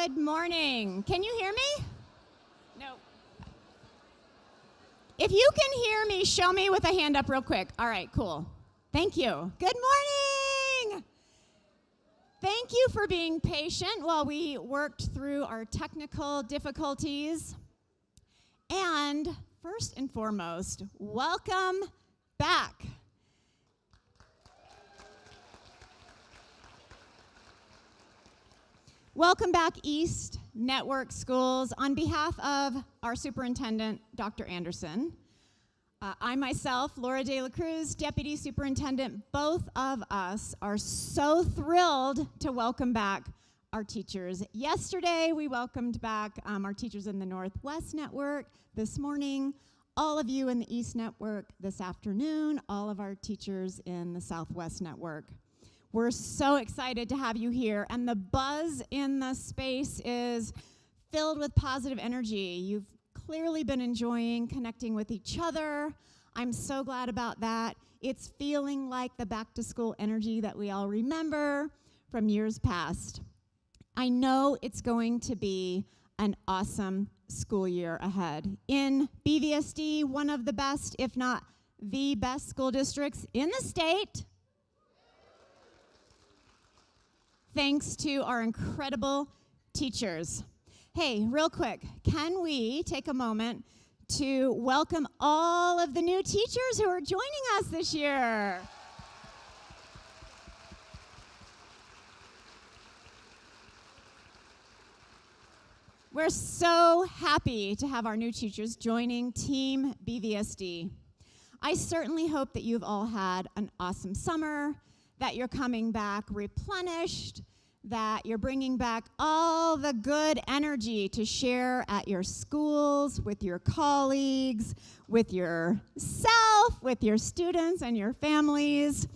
Good morning. Can you hear me? No. If you can hear me, show me with a hand up real quick. All right, cool. Thank you. Good morning. Thank you for being patient while we worked through our technical difficulties. And first and foremost, welcome back. Welcome back, East Network Schools. On behalf of our superintendent, Dr. Anderson, I myself, Laura De La Cruz, Deputy Superintendent, both of us are so thrilled to welcome back our teachers. Yesterday, we welcomed back our teachers in the Northwest Network. This morning, all of you in the East Network this afternoon, all of our teachers in the Southwest Network. We're so excited to have you here, and the buzz in the space is filled with positive energy. You've clearly been enjoying connecting with each other. I'm so glad about that. It's feeling like the back-to-school energy that we all remember from years past. I know it's going to be an awesome school year ahead. In BVSD, one of the best, if not the best school districts in the state, thanks to our incredible teachers. Hey, real quick, can we take a moment to welcome all of the new teachers who are joining us this year? We're so happy to have our new teachers joining Team BVSD. I certainly hope that you've all had an awesome summer, that you're coming back replenished, that you're bringing back all the good energy to share at your schools, with your colleagues, with yourself, with your students and your families.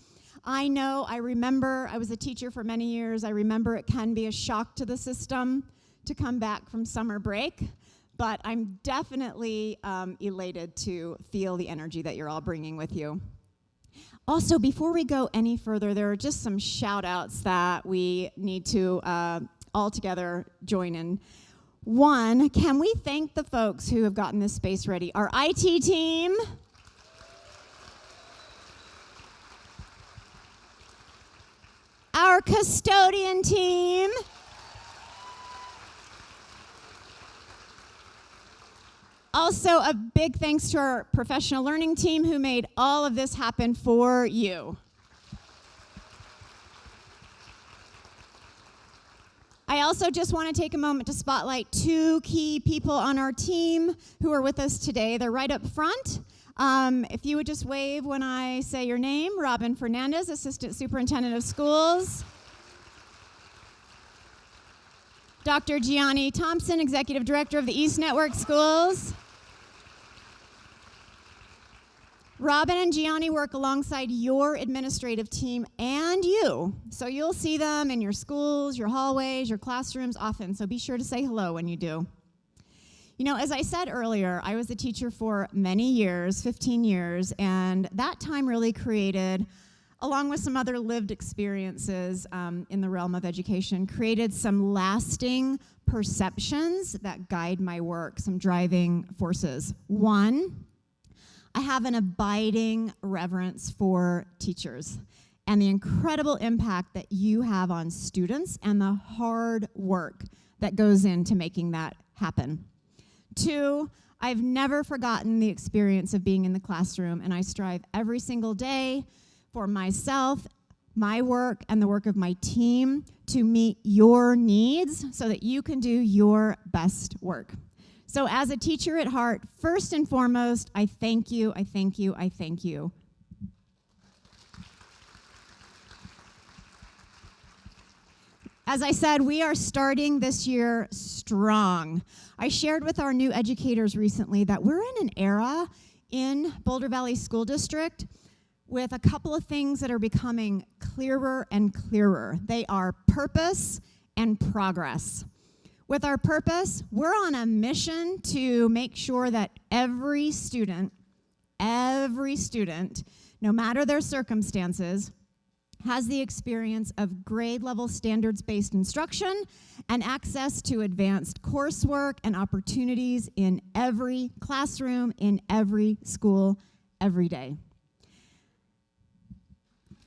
I know, I remember, I was a teacher for many years. I remember it can be a shock to the system to come back from summer break, but I'm definitely elated to feel the energy that you're all bringing with you. Also, before we go any further, there are just some shout-outs that we need to all together join in. One, can we thank the folks who have gotten this space ready? Our IT team. Our custodian team. Also, a big thanks to our professional learning team who made all of this happen for you. I also just want to take a moment to spotlight two key people on our team who are with us today. They're right up front. If you would just wave when I say your name. Robin Fernandez, Assistant Superintendent of Schools. Dr. Gianni Thompson, Executive Director of the East Network Schools. Robin and Gianni work alongside your administrative team and you, so you'll see them in your schools, your hallways, your classrooms often, so be sure to say hello when you do. You know, as I said earlier, I was a teacher for many years, 15 years, and that time really created, along with some other lived experiences in the realm of education, created some lasting perceptions that guide my work, some driving forces. One, I have an abiding reverence for teachers and the incredible impact that you have on students and the hard work that goes into making that happen. Two, I've never forgotten the experience of being in the classroom, and I strive every single day for myself, my work, and the work of my team to meet your needs so that you can do your best work. So as a teacher at heart, first and foremost, I thank you, I thank you, I thank you. As I said, we are starting this year strong. I shared with our new educators recently that we're in an era in Boulder Valley School District with a couple of things that are becoming clearer and clearer. They are purpose and progress. With our purpose, we're on a mission to make sure that every student, no matter their circumstances, has the experience of grade-level standards-based instruction and access to advanced coursework and opportunities in every classroom, in every school, every day.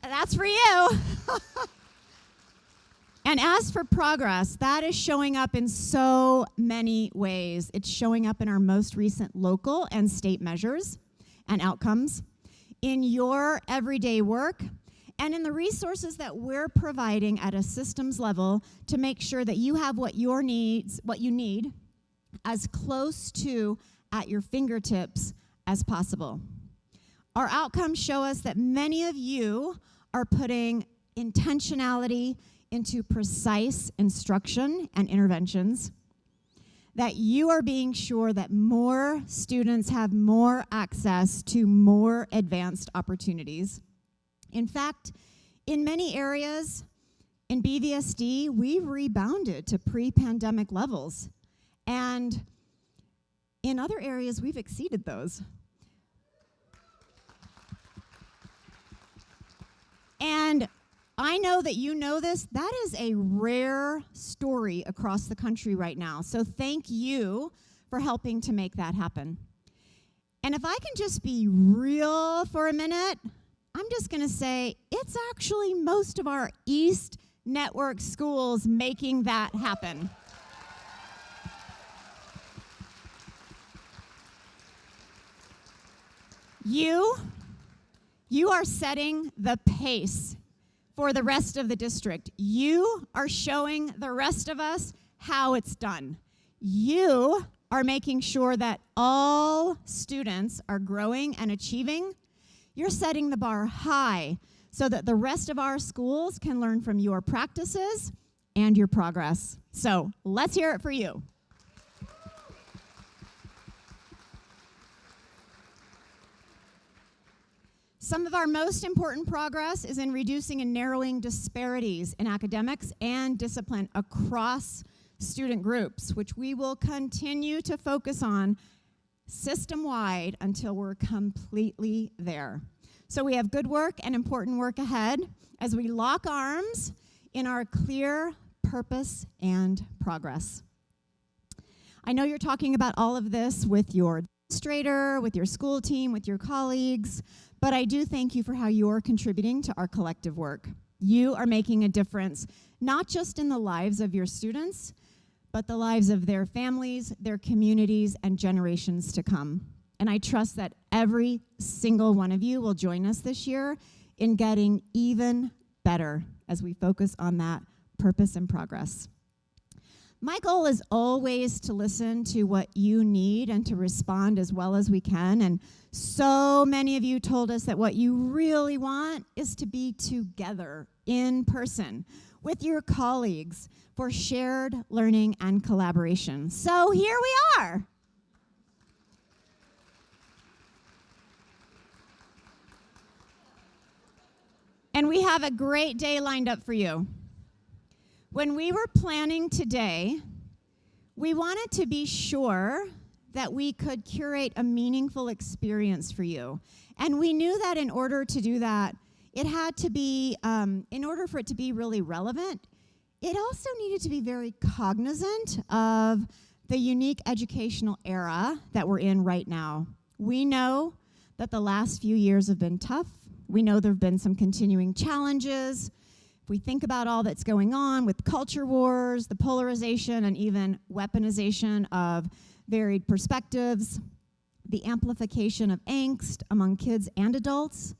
That's for you. And as for progress, that is showing up in so many ways. It's showing up in our most recent local and state measures and outcomes, in your everyday work, and in the resources that we're providing at a systems level to make sure that you have what you need as close to at your fingertips as possible. Our outcomes show us that many of you are putting intentionality into precise instruction and interventions, that you are being sure that more students have more access to more advanced opportunities. In fact, in many areas in BVSD, we've rebounded to pre-pandemic levels. And in other areas, we've exceeded those. And I know that you know this. That is a rare story across the country right now. So thank you for helping to make that happen. And if I can just be real for a minute, I'm just going to say it's actually most of our East Network schools making that happen. You are setting the pace for the rest of the district. You are showing the rest of us how it's done. You are making sure that all students are growing and achieving. You're setting the bar high so that the rest of our schools can learn from your practices and your progress. So let's hear it for you. Some of our most important progress is in reducing and narrowing disparities in academics and discipline across student groups, which we will continue to focus on system-wide until we're completely there. So we have good work and important work ahead as we lock arms in our clear purpose and progress. I know you're talking about all of this with your administrator, with your school team, with your colleagues, but I do thank you for how you're contributing to our collective work. You are making a difference, not just in the lives of your students, but the lives of their families, their communities, and generations to come. And I trust that every single one of you will join us this year in getting even better as we focus on that purpose and progress. My goal is always to listen to what you need and to respond as well as we can. And so many of you told us that what you really want is to be together in person with your colleagues for shared learning and collaboration. So here we are. And we have a great day lined up for you. When we were planning today, we wanted to be sure that we could curate a meaningful experience for you. And we knew that in order to do that, it had to be, in order for it to be really relevant, it also needed to be very cognizant of the unique educational era that we're in right now. We know that the last few years have been tough. We know there have been some continuing challenges. If we think about all that's going on with culture wars, the polarization, and even weaponization of varied perspectives, the amplification of angst among kids and adults,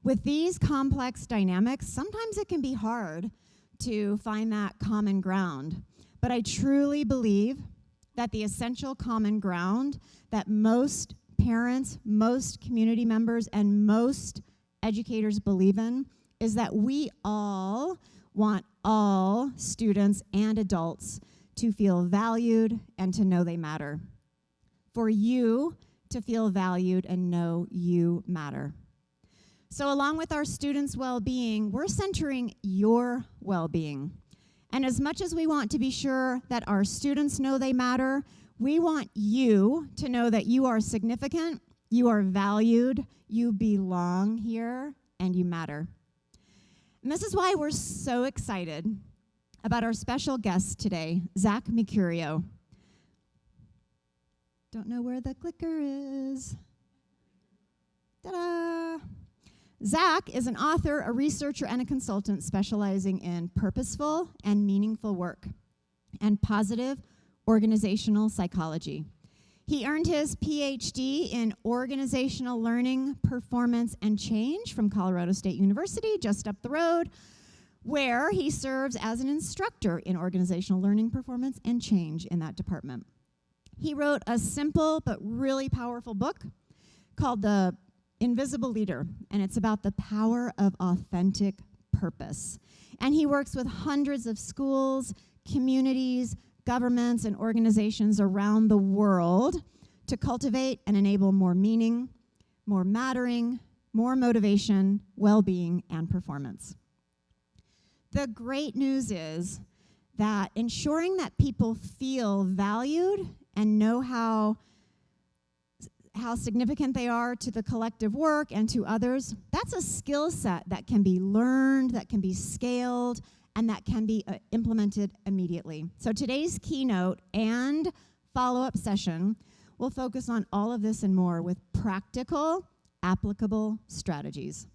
with these complex dynamics, sometimes it can be hard to find that common ground. But I truly believe that the essential common ground that most parents, most community members, and most educators believe in is that we all want all students and adults to feel valued and to know they matter. For you to feel valued and know you matter. So along with our students' well-being, we're centering your well-being. And as much as we want to be sure that our students know they matter, we want you to know that you are significant, you are valued, you belong here, and you matter. And this is why we're so excited about our special guest today, Zach Mercurio. Don't know where the clicker is. Ta-da! Zach is an author, a researcher, and a consultant specializing in purposeful and meaningful work and positive organizational psychology. He earned his PhD in organizational learning, performance, and change from Colorado State University, just up the road, where he serves as an instructor in organizational learning, performance, and change in that department. He wrote a simple but really powerful book called The Invisible Leader, and it's about the power of authentic purpose. And he works with hundreds of schools, communities, governments, and organizations around the world to cultivate and enable more meaning, more mattering, more motivation, well-being, and performance. The great news is that ensuring that people feel valued and know how significant they are to the collective work and to others, that's a skill set that can be learned, that can be scaled, and that can be implemented immediately. So today's keynote and follow-up session will focus on all of this and more with practical, applicable strategies.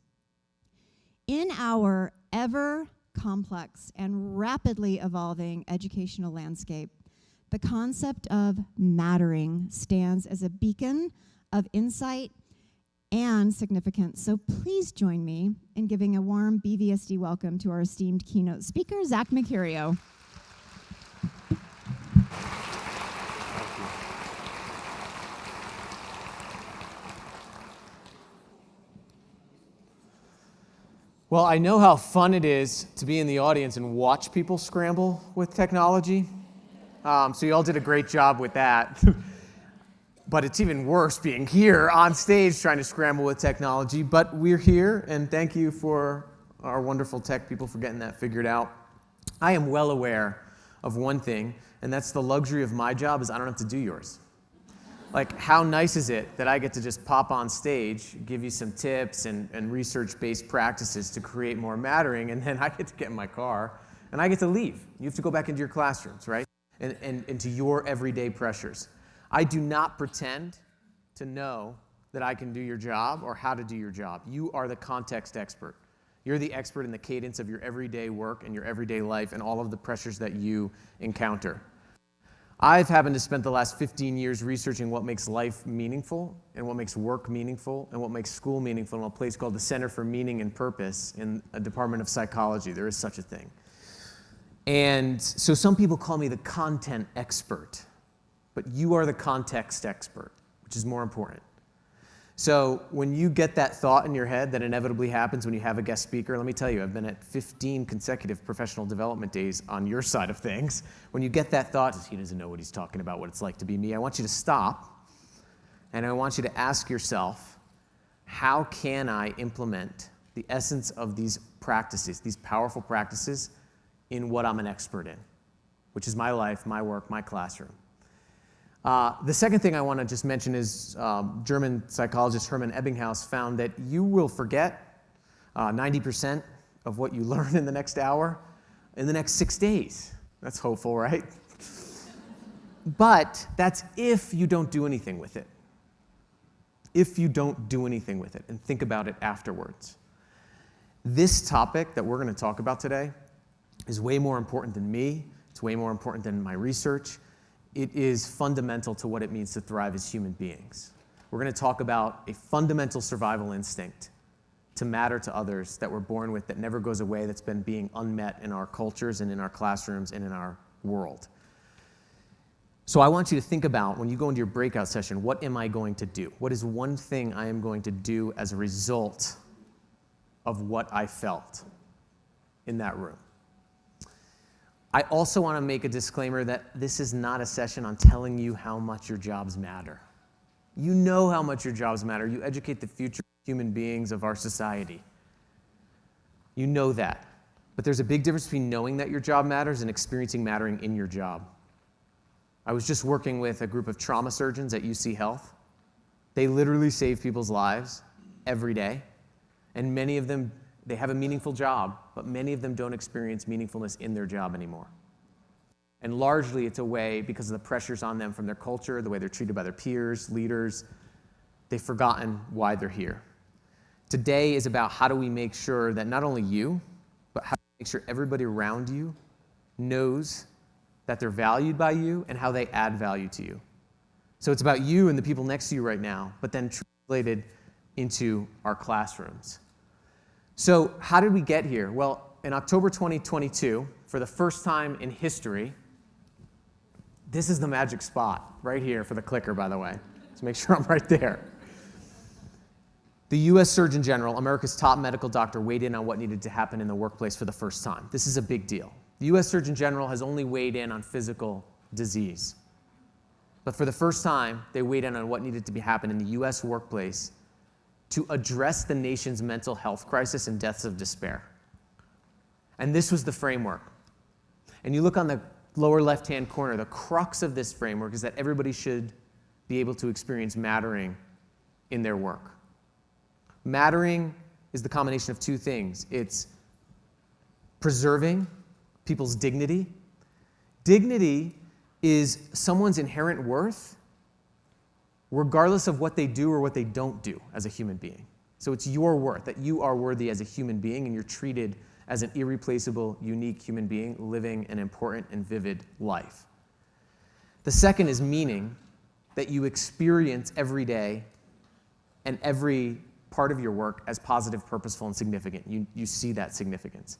In our ever complex and rapidly evolving educational landscape, the concept of mattering stands as a beacon of insight and significance. So please join me in giving a warm BVSD welcome to our esteemed keynote speaker, Zach Mercurio. Well, I know how fun it is to be in the audience and watch people scramble with technology. So you all did a great job with that. But it's even worse being here on stage trying to scramble with technology. But we're here, and thank you for our wonderful tech people for getting that figured out. I am well aware of one thing, and that's the luxury of my job is I don't have to do yours. Like, how nice is it that I get to just pop on stage, give you some tips and research-based practices to create more mattering, and then I get to get in my car, and I get to leave. You have to go back into your classrooms, right? And into your everyday pressures. I do not pretend to know that I can do your job or how to do your job. You are the context expert. You're the expert in the cadence of your everyday work and your everyday life and all of the pressures that you encounter. I've happened to spend the last 15 years researching what makes life meaningful and what makes work meaningful and what makes school meaningful in a place called the Center for Meaning and Purpose in a department of psychology. There is such a thing. And so some people call me the content expert. But you are the context expert, which is more important. So when you get that thought in your head that inevitably happens when you have a guest speaker, let me tell you, I've been at 15 consecutive professional development days on your side of things. When you get that thought, he doesn't know what he's talking about, what it's like to be me, I want you to stop, and I want you to ask yourself, how can I implement the essence of these practices, these powerful practices, in what I'm an expert in, which is my life, my work, my classroom. The second thing I want to just mention is German psychologist Hermann Ebbinghaus found that you will forget 90% of what you learn in the next hour in the next 6 days. That's hopeful, right? But that's if you don't do anything with it. If you don't do anything with it and think about it afterwards. This topic that we're going to talk about today is way more important than me. It's way more important than my research. It is fundamental to what it means to thrive as human beings. We're going to talk about a fundamental survival instinct to matter to others that we're born with, that never goes away, that's been being unmet in our cultures and in our classrooms and in our world. So I want you to think about, when you go into your breakout session, what am I going to do? What is one thing I am going to do as a result of what I felt in that room? I also want to make a disclaimer that this is not a session on telling you how much your jobs matter. You know how much your jobs matter. You educate the future human beings of our society. You know that. But there's a big difference between knowing that your job matters and experiencing mattering in your job. I was just working with a group of trauma surgeons at UC Health. They literally save people's lives every day. And many of them They have a meaningful job, but many of them don't experience meaningfulness in their job anymore. And largely it's a way, because of the pressures on them from their culture, the way they're treated by their peers, leaders, they've forgotten why they're here. Today is about how do we make sure that not only you, but how do we make sure everybody around you knows that they're valued by you and how they add value to you. So it's about you and the people next to you right now, but then translated into our classrooms. So how did we get here? Well, in October 2022, for the first time in history, this is the magic spot right here for the clicker, by the way. So make sure I'm right there. The U.S. Surgeon General, America's top medical doctor, weighed in on what needed to happen in the workplace for the first time. This is a big deal. The U.S. Surgeon General has only weighed in on physical disease. But for the first time, they weighed in on what needed to happen in the U.S. workplace to address the nation's mental health crisis and deaths of despair. And this was the framework. And you look on the lower left-hand corner, the crux of this framework is that everybody should be able to experience mattering in their work. Mattering is the combination of two things. It's preserving people's dignity. Dignity is someone's inherent worth regardless of what they do or what they don't do as a human being. So it's your worth, that you are worthy as a human being and you're treated as an irreplaceable, unique human being living an important and vivid life. The second is meaning, that you experience every day and every part of your work as positive, purposeful, and significant. You see that significance.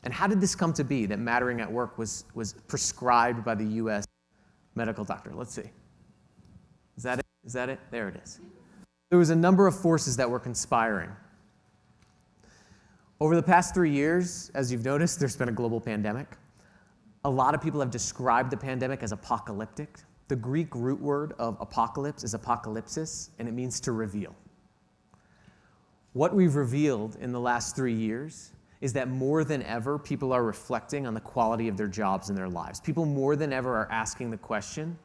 And how did this come to be, that mattering at work was prescribed by the U.S. medical doctor? Let's see. Is that it? Is that it? There it is. There was a number of forces that were conspiring. Over the past 3 years, as you've noticed, there's been a global pandemic. A lot of people have described the pandemic as apocalyptic. The Greek root word of apocalypse is apocalypsis, and it means to reveal. What we've revealed in the last 3 years is that more than ever, people are reflecting on the quality of their jobs and their lives. People more than ever are asking the question,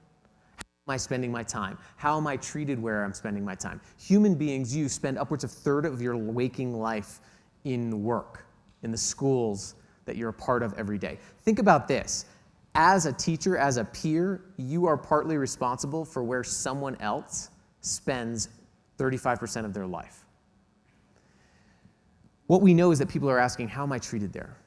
how am I spending my time? How am I treated where I'm spending my time? Human beings, you spend upwards of a third of your waking life in work, in the schools that you're a part of every day. Think about this. As a teacher, as a peer, you are partly responsible for where someone else spends 35% of their life. What we know is that people are asking, how am I treated there?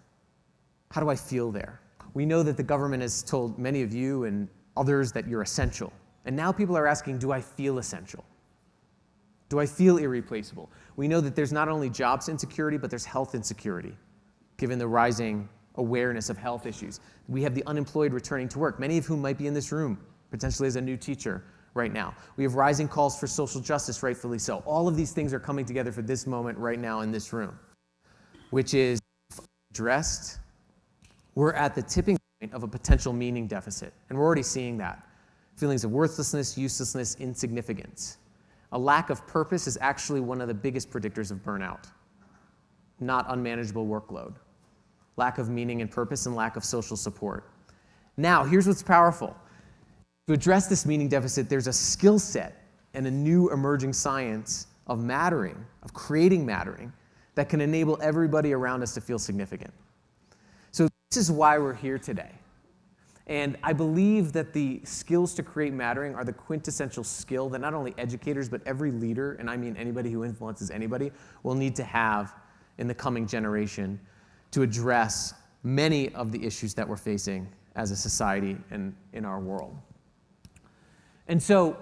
How do I feel there? We know that the government has told many of you and others that you're essential. And now people are asking, do I feel essential? Do I feel irreplaceable? We know that there's not only jobs insecurity, but there's health insecurity, given the rising awareness of health issues. We have the unemployed returning to work, many of whom might be in this room, potentially as a new teacher right now. We have rising calls for social justice, rightfully so. All of these things are coming together for this moment right now in this room, which is addressed. We're at the tipping point of a potential meaning deficit, and we're already seeing that. Feelings of worthlessness, uselessness, insignificance. A lack of purpose is actually one of the biggest predictors of burnout, not unmanageable workload. Lack of meaning and purpose and lack of social support. Now, here's what's powerful. To address this meaning deficit, there's a skill set and a new emerging science of mattering, of creating mattering, that can enable everybody around us to feel significant. So this is why we're here today. And I believe that the skills to create mattering are the quintessential skill that not only educators, but every leader, and I mean anybody who influences anybody, will need to have in the coming generation to address many of the issues that we're facing as a society and in our world. And so,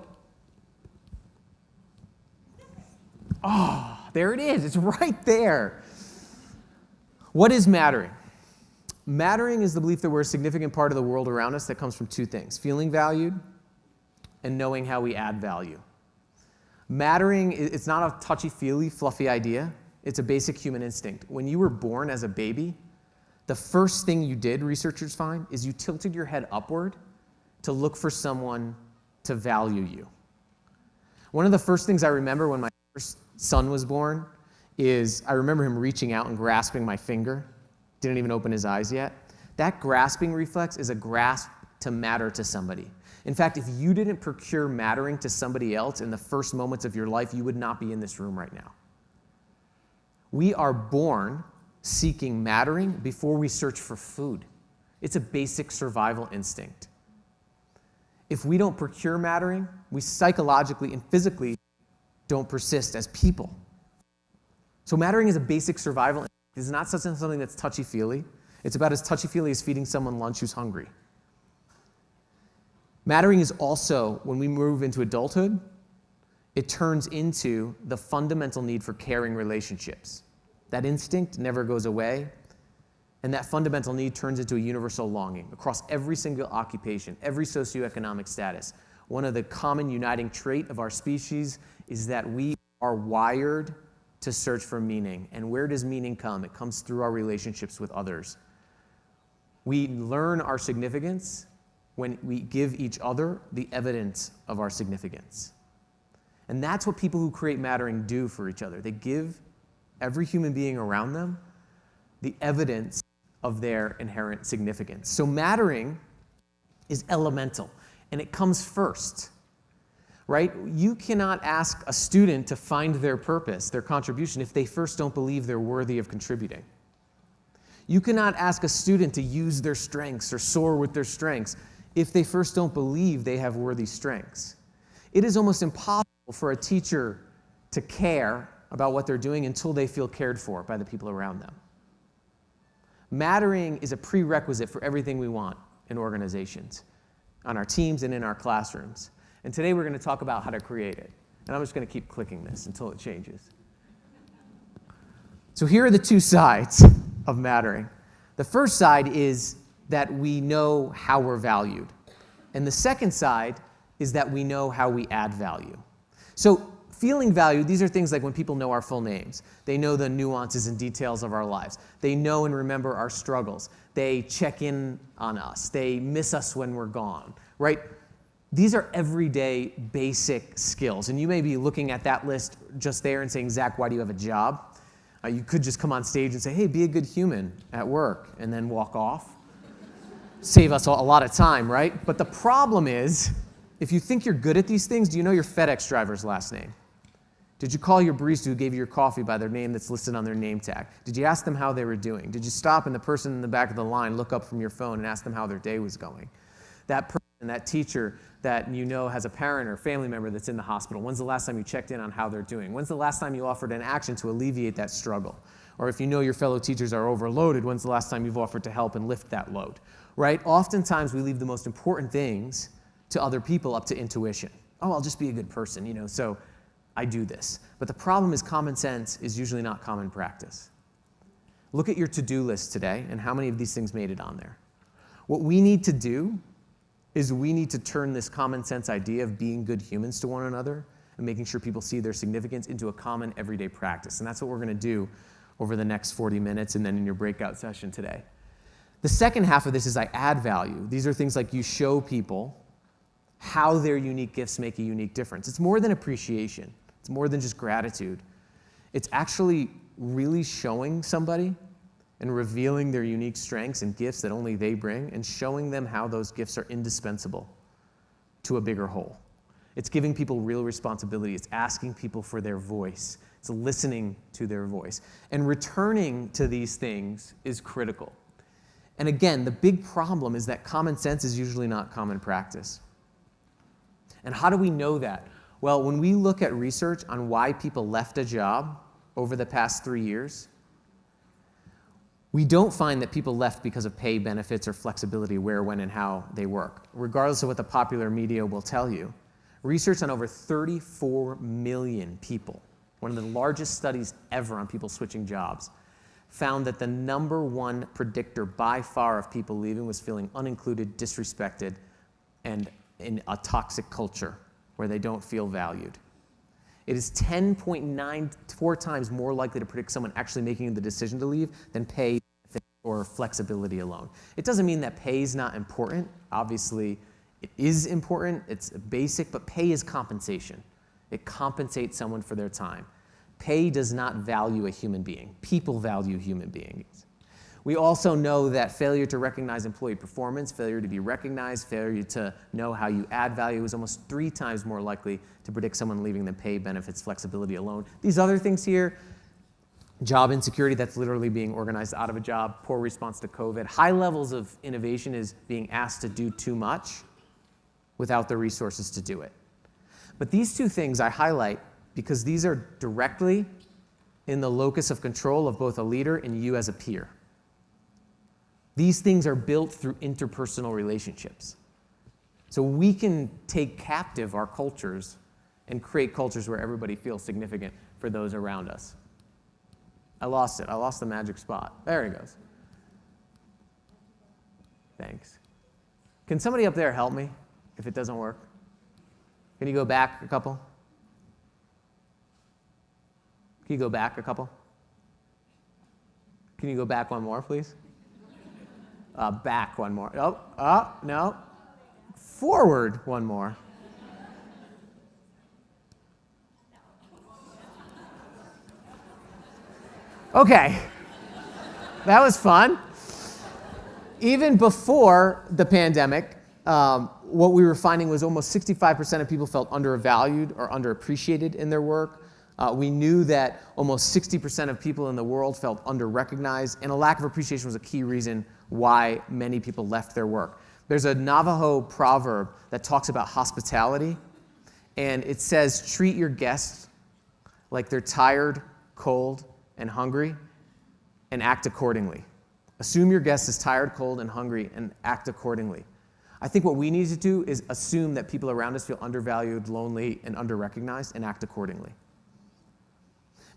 there it is. It's right there. What is mattering? Mattering is the belief that we're a significant part of the world around us that comes from two things: feeling valued and knowing how we add value. Mattering, it's not a touchy-feely, fluffy idea. It's a basic human instinct. When you were born as a baby, the first thing you did, researchers find, is you tilted your head upward to look for someone to value you. One of the first things I remember when my first son was born is I remember him reaching out and grasping my finger. Didn't even open his eyes yet. That grasping reflex is a grasp to matter to somebody. In fact, if you didn't procure mattering to somebody else in the first moments of your life, you would not be in this room right now. We are born seeking mattering before we search for food. It's a basic survival instinct. If we don't procure mattering, we psychologically and physically don't persist as people. So mattering is a basic survival instinct. It's not something that's touchy-feely. It's about as touchy-feely as feeding someone lunch who's hungry. Mattering is also, when we move into adulthood, it turns into the fundamental need for caring relationships. That instinct never goes away, and that fundamental need turns into a universal longing across every single occupation, every socioeconomic status. One of the common uniting trait of our species is that we are wired to search for meaning. And where does meaning come? It comes through our relationships with others. We learn our significance when we give each other the evidence of our significance. And that's what people who create mattering do for each other. They give every human being around them the evidence of their inherent significance. So mattering is elemental, and it comes first, right? You cannot ask a student to find their purpose, their contribution, if they first don't believe they're worthy of contributing. You cannot ask a student to use their strengths or soar with their strengths if they first don't believe they have worthy strengths. It is almost impossible for a teacher to care about what they're doing until they feel cared for by the people around them. Mattering is a prerequisite for everything we want in organizations, on our teams and in our classrooms. And today we're going to talk about how to create it. And I'm just going to keep clicking this until it changes. So here are the two sides of mattering. The first side is that we know how we're valued. And the second side is that we know how we add value. So feeling valued, these are things like when people know our full names. They know the nuances and details of our lives. They know and remember our struggles. They check in on us. They miss us when we're gone, right? These are everyday basic skills. And you may be looking at that list just there and saying, Zach, why do you have a job? You could just come on stage and say, hey, be a good human at work, and then walk off. Save us a lot of time, right? But the problem is, if you think you're good at these things, do you know your FedEx driver's last name? Did you call your barista who gave you your coffee by their name that's listed on their name tag? Did you ask them how they were doing? Did you stop and the person in the back of the line look up from your phone and ask them how their day was going? That person, that teacher that you know has a parent or family member that's in the hospital, when's the last time you checked in on how they're doing? When's the last time you offered an action to alleviate that struggle? Or if you know your fellow teachers are overloaded, when's the last time you've offered to help and lift that load? Right? Oftentimes we leave the most important things to other people up to intuition. Oh, I'll just be a good person, so I do this. But the problem is common sense is usually not common practice. Look at your to-do list today and how many of these things made it on there. What we need to do is we need to turn this common sense idea of being good humans to one another and making sure people see their significance into a common everyday practice. And that's what we're going to do over the next 40 minutes and then in your breakout session today. The second half of this is I add value. These are things like you show people how their unique gifts make a unique difference. It's more than appreciation. It's more than just gratitude. It's actually really showing somebody and revealing their unique strengths and gifts that only they bring and showing them how those gifts are indispensable to a bigger whole. It's giving people real responsibility. It's asking people for their voice. It's listening to their voice. And returning to these things is critical. And again, the big problem is that common sense is usually not common practice. And how do we know that? Well, when we look at research on why people left a job over the past 3 years, we don't find that people left because of pay, benefits, or flexibility, where, when, and how they work. Regardless of what the popular media will tell you, research on over 34 million people, one of the largest studies ever on people switching jobs, found that the number one predictor by far of people leaving was feeling unincluded, disrespected, and in a toxic culture where they don't feel valued. It is 10.94 times more likely to predict someone actually making the decision to leave than pay or flexibility alone. It doesn't mean that pay is not important. Obviously, it is important. It's basic, but pay is compensation. It compensates someone for their time. Pay does not value a human being. People value human beings. We also know that failure to recognize employee performance, failure to be recognized, failure to know how you add value is almost 3 times more likely to predict someone leaving than pay, benefits, flexibility alone. These other things here, Job insecurity, that's literally being organized out of a job. Poor response to COVID. High levels of innovation is being asked to do too much without the resources to do it. But these two things I highlight because these are directly in the locus of control of both a leader and you as a peer. These things are built through interpersonal relationships. So we can take captive our cultures and create cultures where everybody feels significant for those around us. I lost it. I lost the magic spot. There he goes. Thanks. Can somebody up there help me if it doesn't work? Can you go back a couple? Can you go back a couple? Can you go back one more, please? Back one more. Oh, no. Forward one more. Okay. That was fun. Even before the pandemic, what we were finding was almost 65% of people felt undervalued or underappreciated in their work. We knew that almost 60% of people in the world felt underrecognized, and a lack of appreciation was a key reason why many people left their work. There's a Navajo proverb that talks about hospitality, and it says, treat your guests like they're tired, cold, and hungry, and act accordingly. Assume your guest is tired, cold, and hungry, and act accordingly. I think what we need to do is assume that people around us feel undervalued, lonely, and underrecognized, and act accordingly.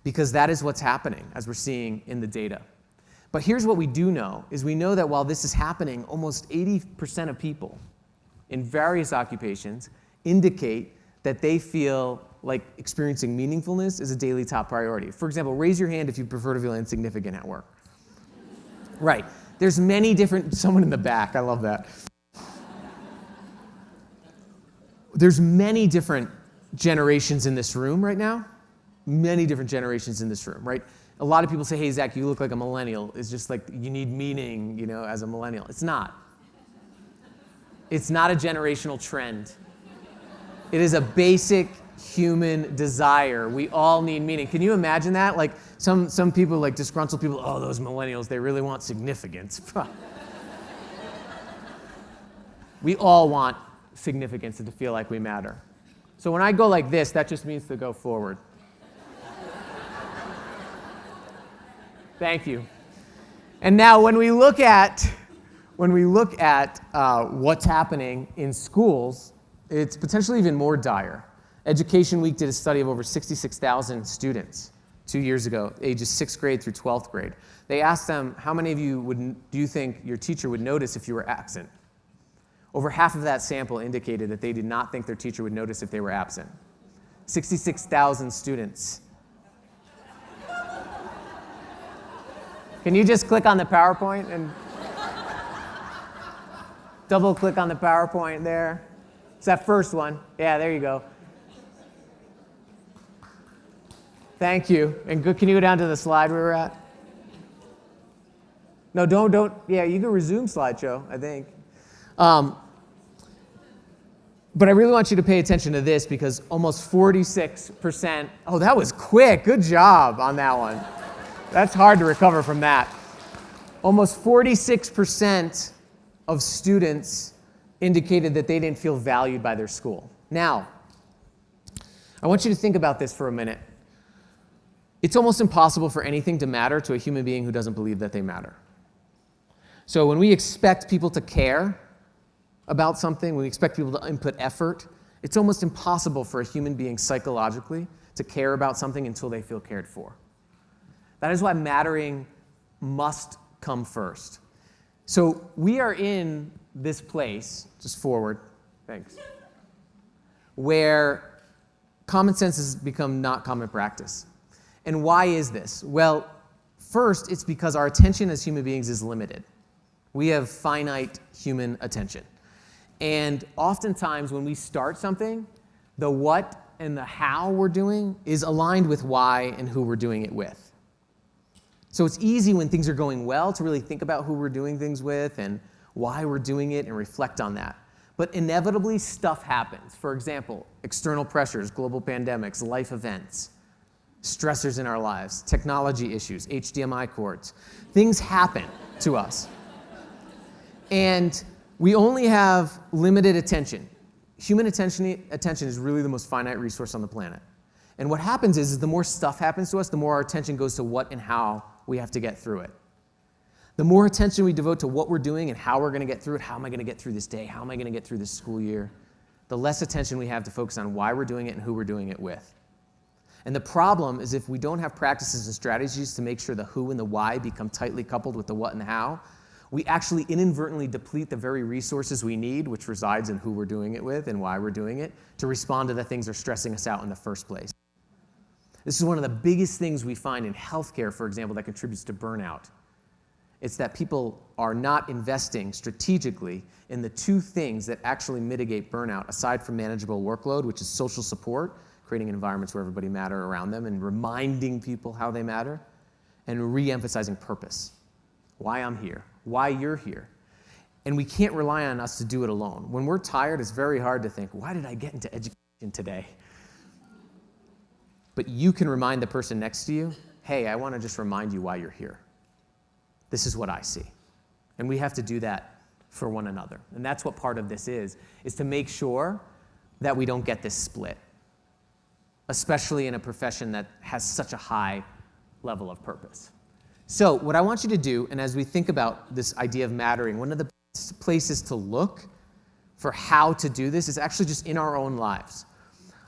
Because that is what's happening, as we're seeing in the data. But here's what we do know, is we know that while this is happening, almost 80% of people in various occupations indicate that they feel like experiencing meaningfulness is a daily top priority. For example, raise your hand if you prefer to feel insignificant at work. Right. There's many different, someone in the back, I love that. There's many different generations in this room right now. Many different generations in this room, right? A lot of people say, hey, Zach, you look like a millennial. It's just like you need meaning, as a millennial. It's not. It's not a generational trend. It is a basic human desire. We all need meaning. Can you imagine that? Like some people, like disgruntled people, oh, those millennials, they really want significance. We all want significance and to feel like we matter. So when I go like this, that just means to go forward. Thank you. And now when we look at what's happening in schools, it's potentially even more dire. Education Week did a study of over 66,000 students 2 years ago, ages 6th grade through 12th grade. They asked them, how many of you do you think your teacher would notice if you were absent? Over half of that sample indicated that they did not think their teacher would notice if they were absent. 66,000 students. Can you just click on the PowerPoint and double click on the PowerPoint there? It's that first one. Yeah, there you go. Thank you. And can you go down to the slide we were at? No, don't. Yeah, you can resume slideshow, I think. But I really want you to pay attention to this because almost 46%, oh, that was quick. Good job on that one. That's hard to recover from that. Almost 46% of students indicated that they didn't feel valued by their school. Now, I want you to think about this for a minute. It's almost impossible for anything to matter to a human being who doesn't believe that they matter. So when we expect people to care about something, when we expect people to input effort, it's almost impossible for a human being psychologically to care about something until they feel cared for. That is why mattering must come first. So we are in this place, just forward, thanks, where common sense has become not common practice. And why is this? Well, first, it's because our attention as human beings is limited. We have finite human attention. And oftentimes when we start something, the what and the how we're doing is aligned with why and who we're doing it with. So it's easy when things are going well to really think about who we're doing things with and why we're doing it and reflect on that. But inevitably, stuff happens. For example, external pressures, global pandemics, life events. stressors in our lives, technology issues, HDMI cords. Things happen to us. And we only have limited attention. Human attention is really the most finite resource on the planet. And what happens is the more stuff happens to us, the more our attention goes to what and how we have to get through it. The more attention we devote to what we're doing and how we're going to get through it, how am I going to get through this day, how am I going to get through this school year, the less attention we have to focus on why we're doing it and who we're doing it with. And the problem is if we don't have practices and strategies to make sure the who and the why become tightly coupled with the what and the how, we actually inadvertently deplete the very resources we need, which resides in who we're doing it with and why we're doing it, to respond to the things that are stressing us out in the first place. This is one of the biggest things we find in healthcare, for example, that contributes to burnout. It's that people are not investing strategically in the two things that actually mitigate burnout, aside from manageable workload, which is social support, creating environments where everybody matters around them and reminding people how they matter, and re-emphasizing purpose. Why I'm here, why you're here. And we can't rely on us to do it alone. When we're tired, it's very hard to think, why did I get into education today? But you can remind the person next to you, hey, I want to just remind you why you're here. This is what I see. And we have to do that for one another. And that's what part of this is to make sure that we don't get this split, especially in a profession that has such a high level of purpose. So what I want you to do, and as we think about this idea of mattering, one of the best places to look for how to do this is actually just in our own lives.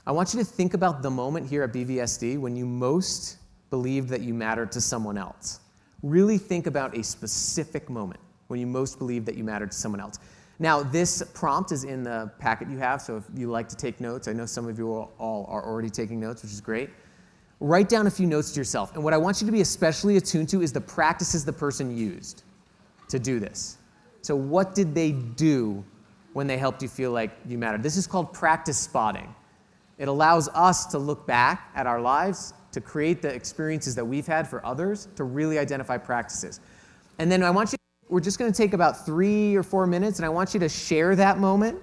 I want you to think about the moment here at BVSD when you most believed that you mattered to someone else. Really think about a specific moment when you most believed that you mattered to someone else. Now, this prompt is in the packet you have, so if you like to take notes, I know some of you all are already taking notes, which is great. Write down a few notes to yourself. And what I want you to be especially attuned to is the practices the person used to do this. So what did they do when they helped you feel like you mattered? This is called practice spotting. It allows us to look back at our lives, to create the experiences that we've had for others, to really identify practices. And then we're just going to take about 3 or 4 minutes, and I want you to share that moment,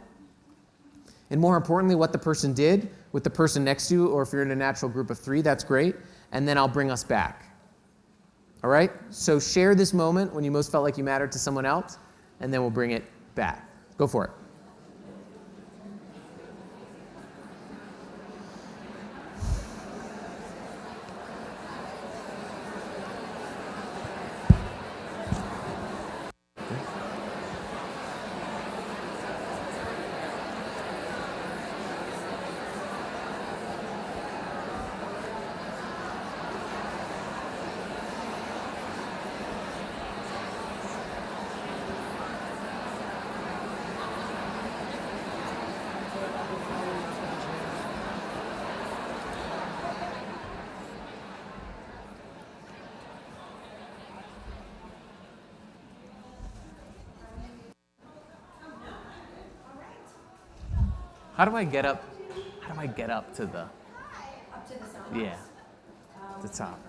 and more importantly, what the person did with the person next to you, or if you're in a natural group of 3, that's great, and then I'll bring us back. All right? So share this moment when you most felt like you mattered to someone else, and then we'll bring it back. Go for it. How do I get up to the... Up to the top? Yeah, the top.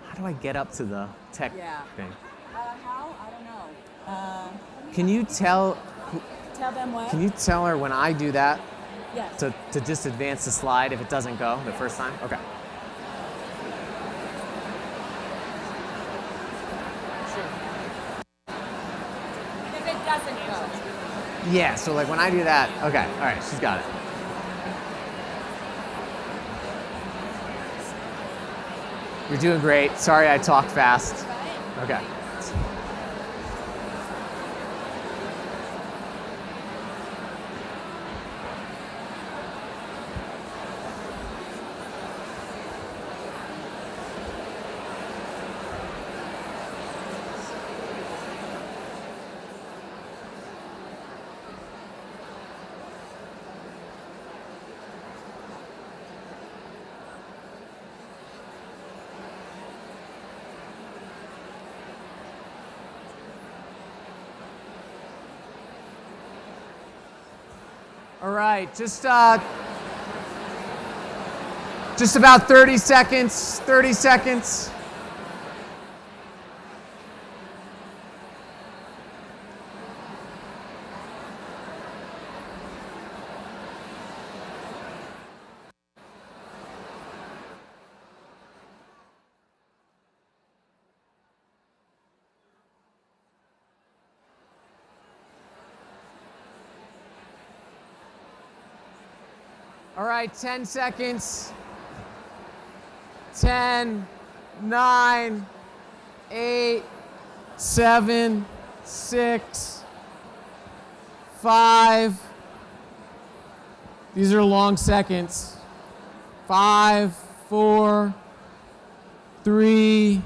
How do I get up to the tech thing? How? I don't know. Can you tell them what? Can you tell her when I do that Yes. to just advance the slide if it doesn't go the first time? Okay. If it doesn't go. Yeah, so like when I do that, okay, all right, she's got it. You're doing great. Sorry I talked fast. Okay. All right, just about 30 seconds, 30 seconds. All right, 10 seconds. 10, 9, 8, 7, 6, 5. These are long seconds. 5, 4, 3,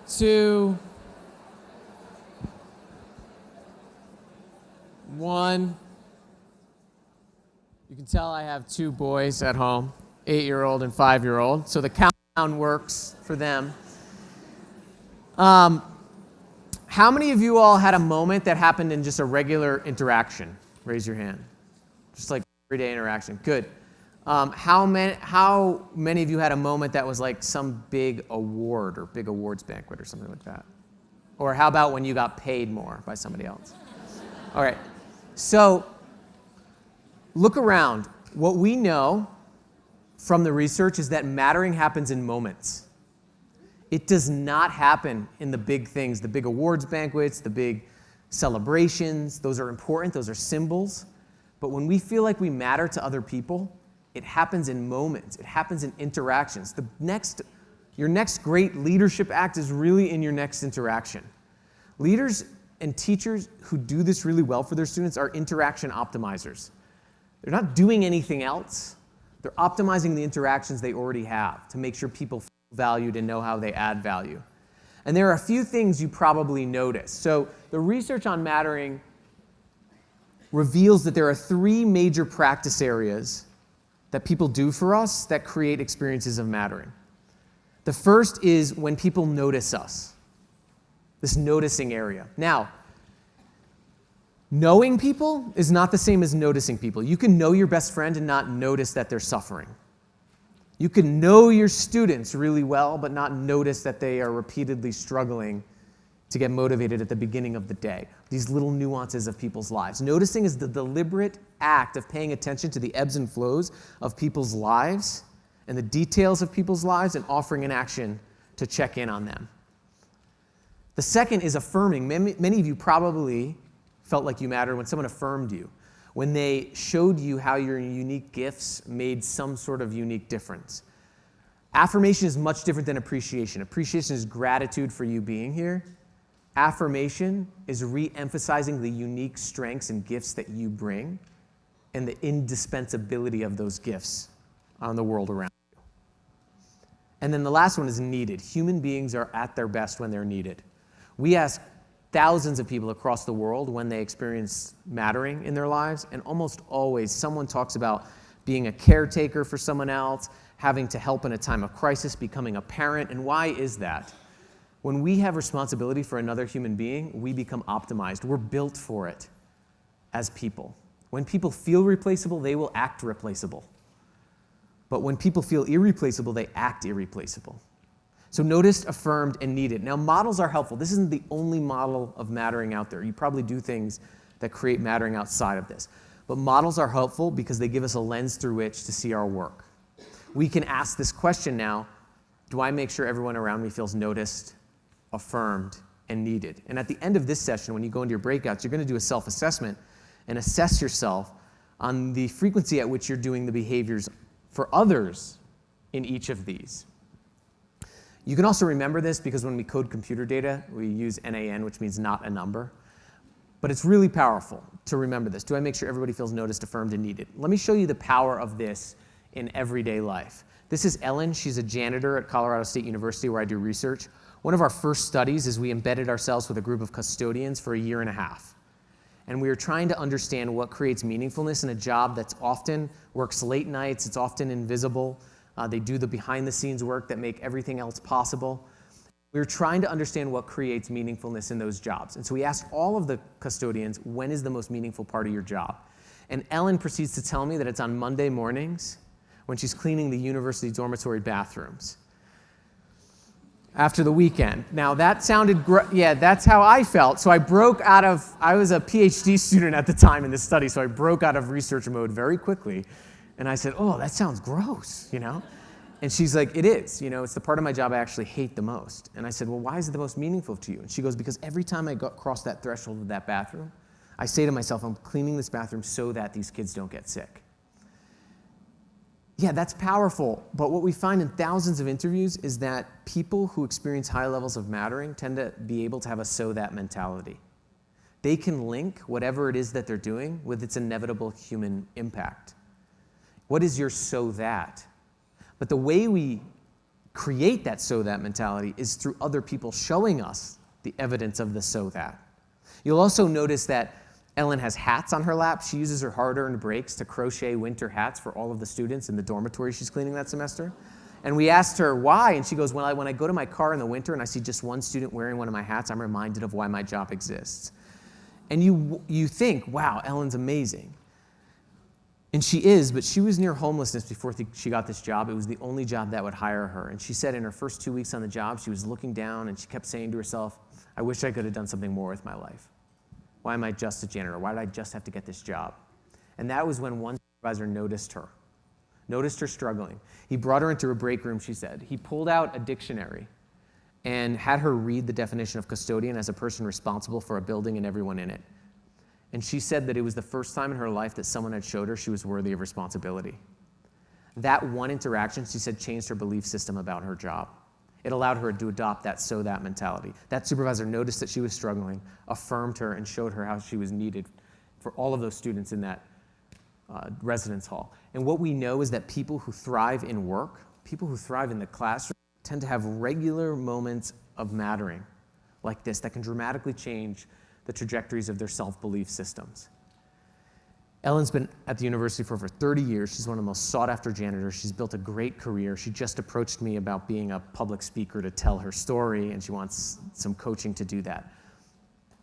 2, 1. You can tell I have 2 boys at home, 8-year-old and 5-year-old, so the countdown works for them. How many of you all had a moment that happened in just a regular interaction? Raise your hand. Just like everyday interaction. Good. How many of you had a moment that was like some big award or big awards banquet or something like that? Or how about when you got paid more by somebody else? All right. So look around. What we know from the research is that mattering happens in moments. It does not happen in the big things, the big awards banquets, the big celebrations. Those are important. Those are symbols. But when we feel like we matter to other people, it happens in moments. It happens in interactions. Your next great leadership act is really in your next interaction. Leaders and teachers who do this really well for their students are interaction optimizers. They're not doing anything else. They're optimizing the interactions they already have to make sure people feel valued and know how they add value. And there are a few things you probably notice. So the research on mattering reveals that there are 3 major practice areas that people do for us that create experiences of mattering. The first is when people notice us, this noticing area. Now, knowing people is not the same as noticing people. You can know your best friend and not notice that they're suffering. You can know your students really well, but not notice that they are repeatedly struggling to get motivated at the beginning of the day. These little nuances of people's lives. Noticing is the deliberate act of paying attention to the ebbs and flows of people's lives and the details of people's lives and offering an action to check in on them. The second is affirming. Many of you probably felt like you mattered when someone affirmed you, when they showed you how your unique gifts made some sort of unique difference. Affirmation is much different than appreciation. Appreciation is gratitude for you being here. Affirmation is re-emphasizing the unique strengths and gifts that you bring and the indispensability of those gifts on the world around you. And then the last one is needed. Human beings are at their best when they're needed. We ask thousands of people across the world when they experience mattering in their lives, and almost always someone talks about being a caretaker for someone else, having to help in a time of crisis, becoming a parent. And why is that? When we have responsibility for another human being, we become optimized. We're built for it as people. When people feel replaceable, they will act replaceable. But when people feel irreplaceable, they act irreplaceable. So noticed, affirmed, and needed. Now, models are helpful. This isn't the only model of mattering out there. You probably do things that create mattering outside of this. But models are helpful because they give us a lens through which to see our work. We can ask this question now: do I make sure everyone around me feels noticed, affirmed, and needed? And at the end of this session, when you go into your breakouts, you're going to do a self-assessment and assess yourself on the frequency at which you're doing the behaviors for others in each of these. You can also remember this because when we code computer data, we use NaN, which means not a number. But it's really powerful to remember this. Do I make sure everybody feels noticed, affirmed, and needed? Let me show you the power of this in everyday life. This is Ellen. She's a janitor at Colorado State University where I do research. One of our first studies is we embedded ourselves with a group of custodians for 1.5 years. And we were trying to understand what creates meaningfulness in a job that's often works late nights, it's often invisible. They do the behind-the-scenes work that make everything else possible. We were trying to understand what creates meaningfulness in those jobs. And so we asked all of the custodians, when is the most meaningful part of your job? And Ellen proceeds to tell me that it's on Monday mornings when she's cleaning the university dormitory bathrooms after the weekend. Now that sounded yeah, that's how I felt. So I was a PhD student at the time in this study, so I broke out of research mode very quickly. And I said, oh, that sounds gross, And she's like, it is, it's the part of my job I actually hate the most. And I said, well, why is it the most meaningful to you? And she goes, because every time I cross that threshold of that bathroom, I say to myself, I'm cleaning this bathroom so that these kids don't get sick. Yeah, that's powerful. But what we find in thousands of interviews is that people who experience high levels of mattering tend to be able to have a so that mentality. They can link whatever it is that they're doing with its inevitable human impact. What is your so that? But the way we create that so that mentality is through other people showing us the evidence of the so that. You'll also notice that Ellen has hats on her lap. She uses her hard-earned breaks to crochet winter hats for all of the students in the dormitory she's cleaning that semester. And we asked her why, and she goes, when I go to my car in the winter and I see just one student wearing one of my hats, I'm reminded of why my job exists. And you think, wow, Ellen's amazing. And she is, but she was near homelessness before she got this job. It was the only job that would hire her. And she said in her first 2 weeks on the job, she was looking down and she kept saying to herself, I wish I could have done something more with my life. Why am I just a janitor? Why did I just have to get this job? And that was when one supervisor noticed her struggling. He brought her into a break room, she said. He pulled out a dictionary and had her read the definition of custodian as a person responsible for a building and everyone in it. And she said that it was the first time in her life that someone had showed her she was worthy of responsibility. That one interaction, she said, changed her belief system about her job. It allowed her to adopt that so that mentality. That supervisor noticed that she was struggling, affirmed her, and showed her how she was needed for all of those students in that residence hall. And what we know is that people who thrive in work, people who thrive in the classroom, tend to have regular moments of mattering like this that can dramatically change the trajectories of their self-belief systems. Ellen's been at the university for over 30 years. She's one of the most sought-after janitors. She's built a great career. She just approached me about being a public speaker to tell her story, and she wants some coaching to do that.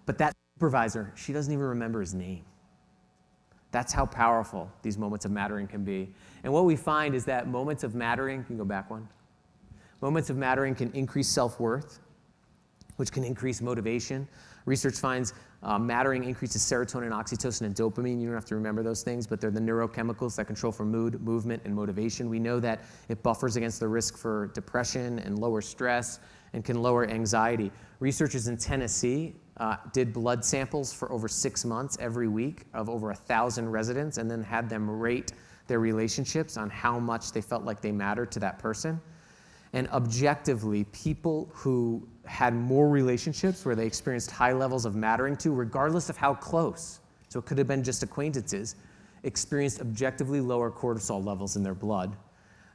But that supervisor, she doesn't even remember his name. That's how powerful these moments of mattering can be. And what we find is that moments of mattering, can you go back one? Moments of mattering can increase self-worth, which can increase motivation. Research finds mattering increases serotonin, oxytocin, and dopamine. You don't have to remember those things, but they're the neurochemicals that control for mood, movement, and motivation. We know that it buffers against the risk for depression and lower stress and can lower anxiety. Researchers in Tennessee did blood samples for over 6 months every week of over 1,000 residents and then had them rate their relationships on how much they felt like they mattered to that person. And objectively, people who had more relationships where they experienced high levels of mattering to, regardless of how close, so it could have been just acquaintances, experienced objectively lower cortisol levels in their blood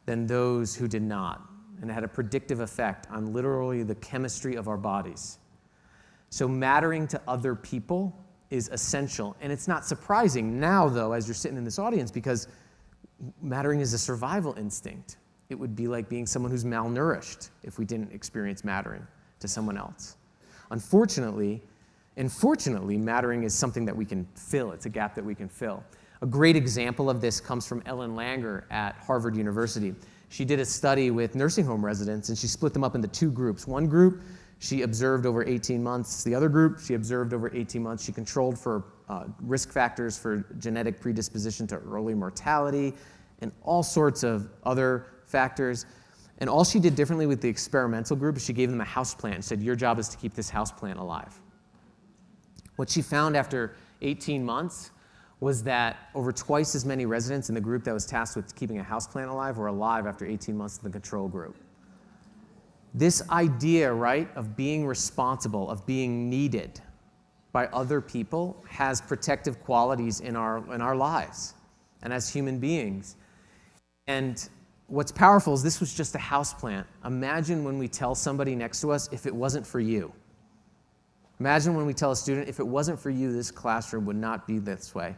than those who did not. And it had a predictive effect on literally the chemistry of our bodies. So mattering to other people is essential. And it's not surprising now, though, as you're sitting in this audience, because mattering is a survival instinct. It would be like being someone who's malnourished if we didn't experience mattering to someone else. Unfortunately, and fortunately, mattering is something that we can fill. It's a gap that we can fill. A great example of this comes from Ellen Langer at Harvard University. She did a study with nursing home residents, and she split them up into 2 groups. One group, she observed over 18 months. The other group, she observed over 18 months. She controlled for risk factors for genetic predisposition to early mortality and all sorts of other factors. And all she did differently with the experimental group is she gave them a house plant and said, your job is to keep this house plant alive. What she found after 18 months was that over twice as many residents in the group that was tasked with keeping a house plant alive were alive after 18 months in the control group. This idea, right, of being responsible, of being needed by other people has protective qualities in our lives and as human beings. And what's powerful is this was just a houseplant. Imagine when we tell somebody next to us, if it wasn't for you. Imagine when we tell a student, if it wasn't for you, this classroom would not be this way.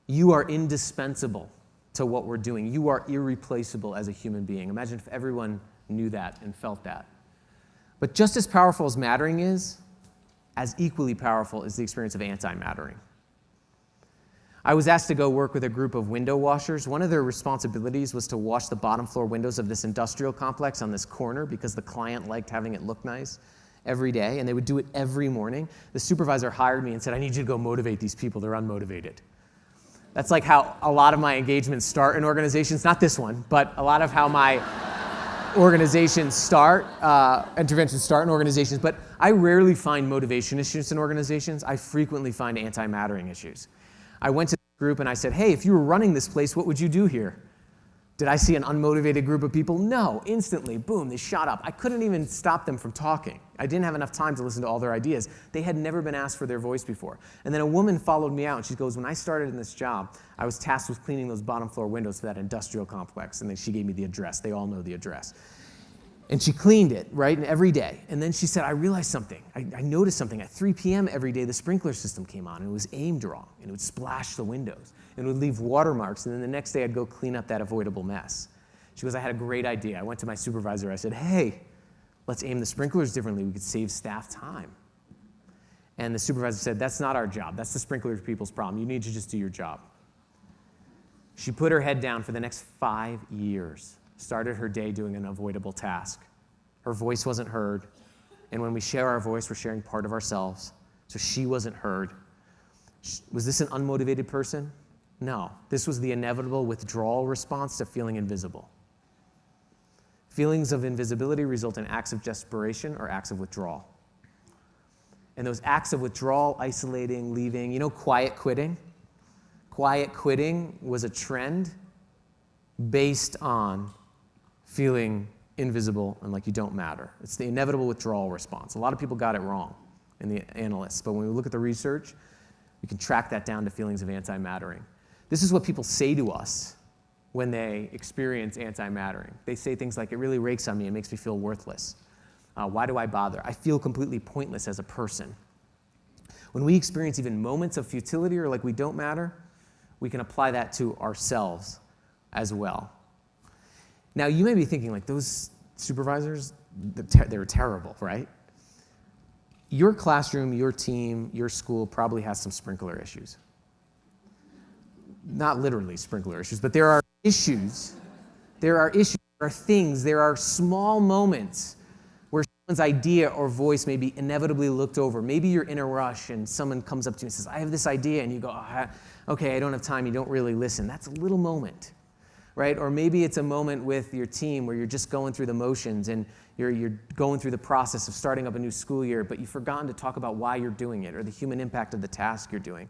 You are indispensable to what we're doing. You are irreplaceable as a human being. Imagine if everyone knew that and felt that. But just as powerful as mattering is, as equally powerful is the experience of anti-mattering. I was asked to go work with a group of window washers. One of their responsibilities was to wash the bottom floor windows of this industrial complex on this corner because the client liked having it look nice every day, and they would do it every morning. The supervisor hired me and said, I need you to go motivate these people. They're unmotivated. That's like how a lot of my engagements start in organizations, not this one, but a lot of how my organizations start, interventions start in organizations. But I rarely find motivation issues in organizations. I frequently find anti-mattering issues. I went to group and I said, hey, if you were running this place, what would you do here? Did I see an unmotivated group of people? No. Instantly, boom, they shot up. I couldn't even stop them from talking. I didn't have enough time to listen to all their ideas. They had never been asked for their voice before. And then a woman followed me out, and she goes, when I started in this job, I was tasked with cleaning those bottom floor windows for that industrial complex. And then she gave me the address. They all know the address. And she cleaned it, right, and every day. And then she said, I realized something. I noticed something. At 3 p.m. every day, the sprinkler system came on, and it was aimed wrong, and it would splash the windows, and it would leave watermarks, and then the next day I'd go clean up that avoidable mess. She goes, I had a great idea. I went to my supervisor. I said, hey, let's aim the sprinklers differently. We could save staff time. And the supervisor said, that's not our job. That's the sprinkler people's problem. You need to just do your job. She put her head down for the next 5 years, started her day doing an avoidable task. Her voice wasn't heard. And when we share our voice, we're sharing part of ourselves. So she wasn't heard. Was this an unmotivated person? No. This was the inevitable withdrawal response to feeling invisible. Feelings of invisibility result in acts of desperation or acts of withdrawal. And those acts of withdrawal, isolating, leaving, you know, quiet quitting? Quiet quitting was a trend based on feeling invisible and like you don't matter. It's the inevitable withdrawal response. A lot of people got it wrong in the analysts, but when we look at the research, we can track that down to feelings of anti-mattering. This is what people say to us when they experience anti-mattering. They say things like, it really rakes on me, it makes me feel worthless. Why do I bother? I feel completely pointless as a person. When we experience even moments of futility or like we don't matter, we can apply that to ourselves as well. Now, you may be thinking, like, those supervisors, they're terrible, right? Your classroom, your team, your school probably has some sprinkler issues. Not literally sprinkler issues, but there are issues. There are things, there are small moments where someone's idea or voice may be inevitably looked over. Maybe you're in a rush and someone comes up to you and says, I have this idea, and you go, okay, I don't have time, you don't really listen. That's a little moment, right? Or maybe it's a moment with your team where you're just going through the motions and you're going through the process of starting up a new school year, but you've forgotten to talk about why you're doing it or the human impact of the task you're doing.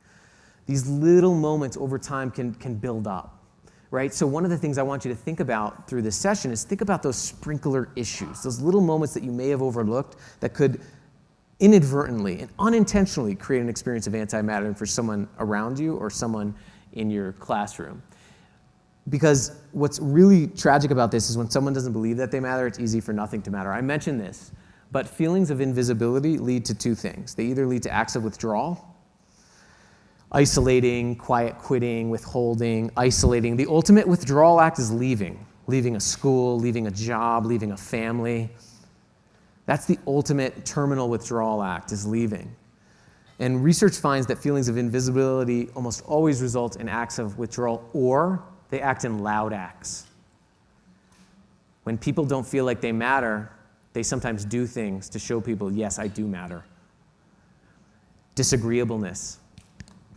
These little moments over time can build up, right? So one of the things I want you to think about through this session is think about those sprinkler issues, those little moments that you may have overlooked that could inadvertently and unintentionally create an experience of anti-mattering for someone around you or someone in your classroom. Because what's really tragic about this is when someone doesn't believe that they matter, it's easy for nothing to matter. I mentioned this, but feelings of invisibility lead to two things. They either lead to acts of withdrawal, isolating, quiet quitting, withholding, isolating. The ultimate withdrawal act is leaving a school, leaving a job, leaving a family. That's the ultimate terminal withdrawal act, is leaving. And research finds that feelings of invisibility almost always result in acts of withdrawal, or they act in loud acts. When people don't feel like they matter, they sometimes do things to show people, yes, I do matter. Disagreeableness,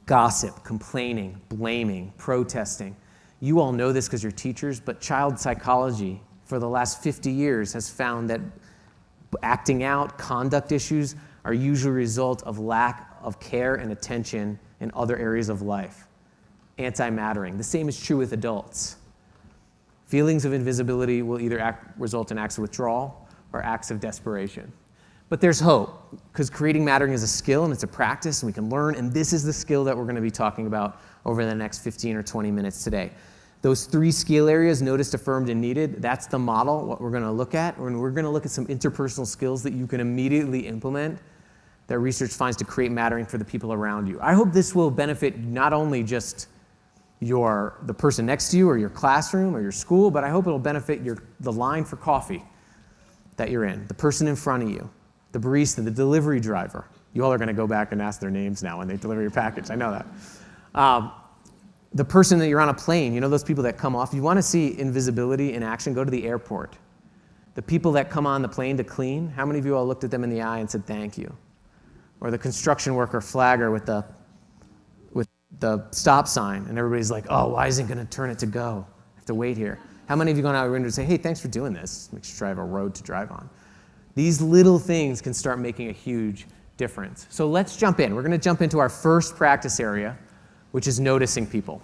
gossip, complaining, blaming, protesting. You all know this because you're teachers, but child psychology for the last 50 years has found that acting out, conduct issues are usually a result of lack of care and attention in other areas of life. Anti-mattering. The same is true with adults. Feelings of invisibility will either result in acts of withdrawal or acts of desperation. But there's hope, because creating mattering is a skill and it's a practice and we can learn, and this is the skill that we're going to be talking about over the next 15 or 20 minutes today. Those 3 skill areas, noticed, affirmed, and needed, that's the model, what we're going to look at. And we're going to look at some interpersonal skills that you can immediately implement that research finds to create mattering for the people around you. I hope this will benefit not only just the person next to you or your classroom or your school, but I hope it'll benefit the line for coffee that you're in, the person in front of you, the barista, the delivery driver. You all are going to go back and ask their names now when they deliver your package. I know that. The person that you're on a plane, you know those people that come off. You want to see invisibility in action, go to the airport. The people that come on the plane to clean, how many of you all looked at them in the eye and said thank you? Or the construction worker flagger with the stop sign, and everybody's like, oh, why isn't it going to turn it to go? I have to wait here. How many of you gone out your window and say, hey, thanks for doing this? Make sure I have a road to drive on. These little things can start making a huge difference. So let's jump in. We're going to jump into our first practice area, which is noticing people.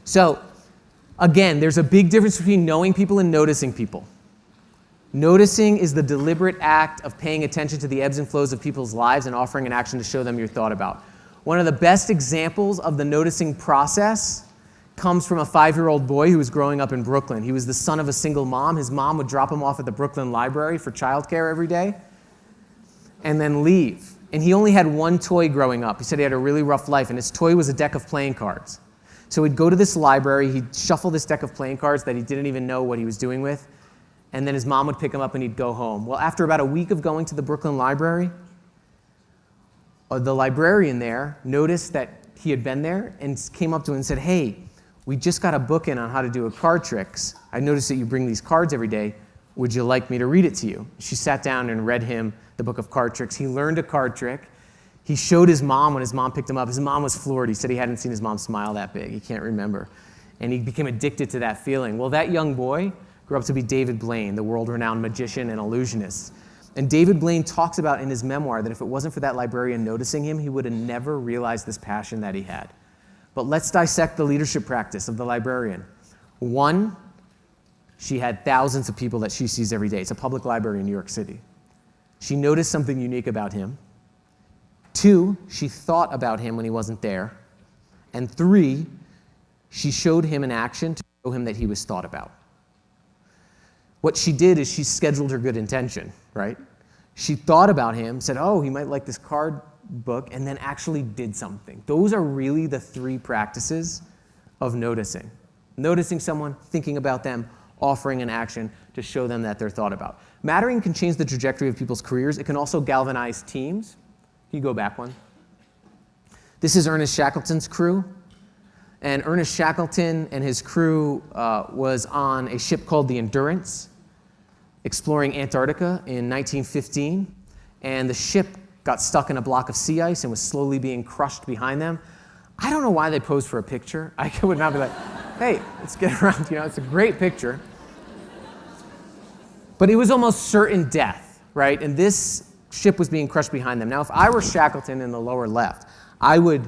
So, again, there's a big difference between knowing people and noticing people. Noticing is the deliberate act of paying attention to the ebbs and flows of people's lives and offering an action to show them your thought about. One of the best examples of the noticing process comes from a 5-year-old boy who was growing up in Brooklyn. He was the son of a single mom. His mom would drop him off at the Brooklyn Library for childcare every day and then leave. And he only had one toy growing up. He said he had a really rough life, and his toy was a deck of playing cards. So he'd go to this library, he'd shuffle this deck of playing cards that he didn't even know what he was doing with, and then his mom would pick him up and he'd go home. Well, after about a week of going to the Brooklyn Library, the librarian there noticed that he had been there and came up to him and said, "Hey, we just got a book in on how to do a card tricks. I noticed that you bring these cards every day. Would you like me to read it to you?" She sat down and read him the book of card tricks. He learned a card trick. He showed his mom when his mom picked him up. His mom was floored. He said he hadn't seen his mom smile that big. He can't remember. And he became addicted to that feeling. Well, that young boy grew up to be David Blaine, the world-renowned magician and illusionist. And David Blaine talks about in his memoir that if it wasn't for that librarian noticing him, he would have never realized this passion that he had. But let's dissect the leadership practice of the librarian. 1, she had thousands of people that she sees every day. It's a public library in New York City. She noticed something unique about him. 2, she thought about him when he wasn't there. And 3, she showed him an action to show him that he was thought about. What she did is she scheduled her good intention, right? She thought about him, said, "Oh, he might like this card book," and then actually did something. Those are really the 3 practices of noticing. Noticing someone, thinking about them, offering an action to show them that they're thought about. Mattering can change the trajectory of people's careers. It can also galvanize teams. Can you go back one? This is Ernest Shackleton's crew. And Ernest Shackleton and his crew was on a ship called the Endurance, exploring Antarctica in 1915. And the ship got stuck in a block of sea ice and was slowly being crushed behind them. I don't know why they posed for a picture. I would not be like, "Hey, let's get around." It's a great picture. But it was almost certain death, right? And this ship was being crushed behind them. Now, if I were Shackleton in the lower left, I would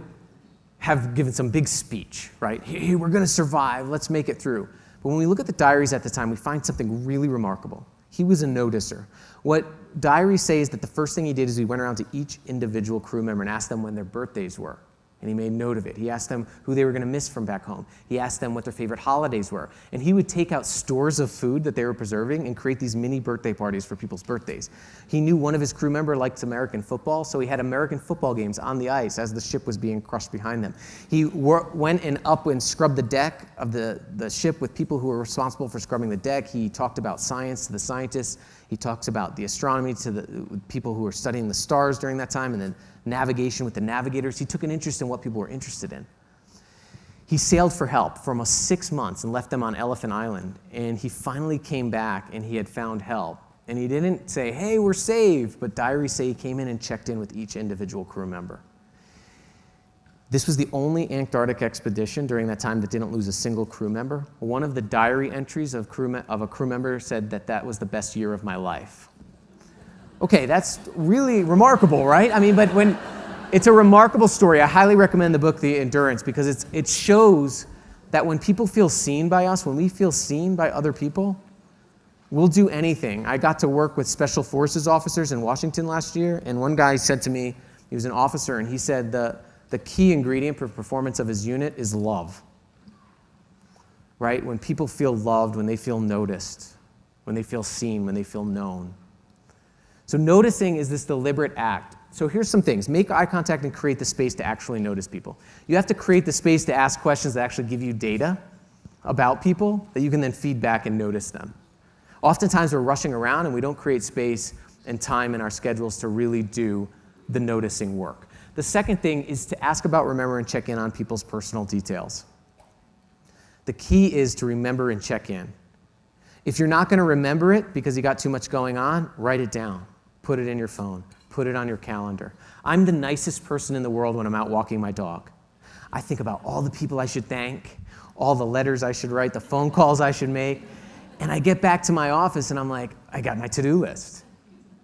have given some big speech, right? "Hey, we're going to survive. Let's make it through." But when we look at the diaries at the time, we find something really remarkable. He was a noticer. What diaries say is that the first thing he did is he went around to each individual crew member and asked them when their birthdays were. And he made note of it. He asked them who they were going to miss from back home. He asked them what their favorite holidays were. And he would take out stores of food that they were preserving and create these mini birthday parties for people's birthdays. He knew one of his crew members liked American football, so he had American football games on the ice as the ship was being crushed behind them. He went up and scrubbed the deck of the ship with people who were responsible for scrubbing the deck. He talked about science to the scientists. He talks about the astronomy to the people who were studying the stars during that time, and then navigation with the navigators. He took an interest in what people were interested in. He sailed for help for almost 6 months and left them on Elephant Island. And he finally came back and he had found help. And he didn't say, "Hey, we're saved," but diaries say he came in and checked in with each individual crew member. This was the only Antarctic expedition during that time that didn't lose a single crew member. One of the diary entries of a crew member said that was the best year of my life. Okay, that's really remarkable, right? I mean, but when it's a remarkable story. I highly recommend the book, The Endurance, because it shows that when people feel seen by us, when we feel seen by other people, we'll do anything. I got to work with special forces officers in Washington last year, and one guy said to me, he was an officer, and he said the key ingredient for performance of his unit is love, right? When people feel loved, when they feel noticed, when they feel seen, when they feel known. So noticing is this deliberate act. So here's some things. Make eye contact and create the space to actually notice people. You have to create the space to ask questions that actually give you data about people that you can then feed back and notice them. Oftentimes we're rushing around and we don't create space and time in our schedules to really do the noticing work. The second thing is to ask about, remember, and check in on people's personal details. The key is to remember and check in. If you're not going to remember it because you got too much going on, write it down. Put it in your phone. Put it on your calendar. I'm the nicest person in the world when I'm out walking my dog. I think about all the people I should thank, all the letters I should write, the phone calls I should make, and I get back to my office and I'm like, I got my to-do list.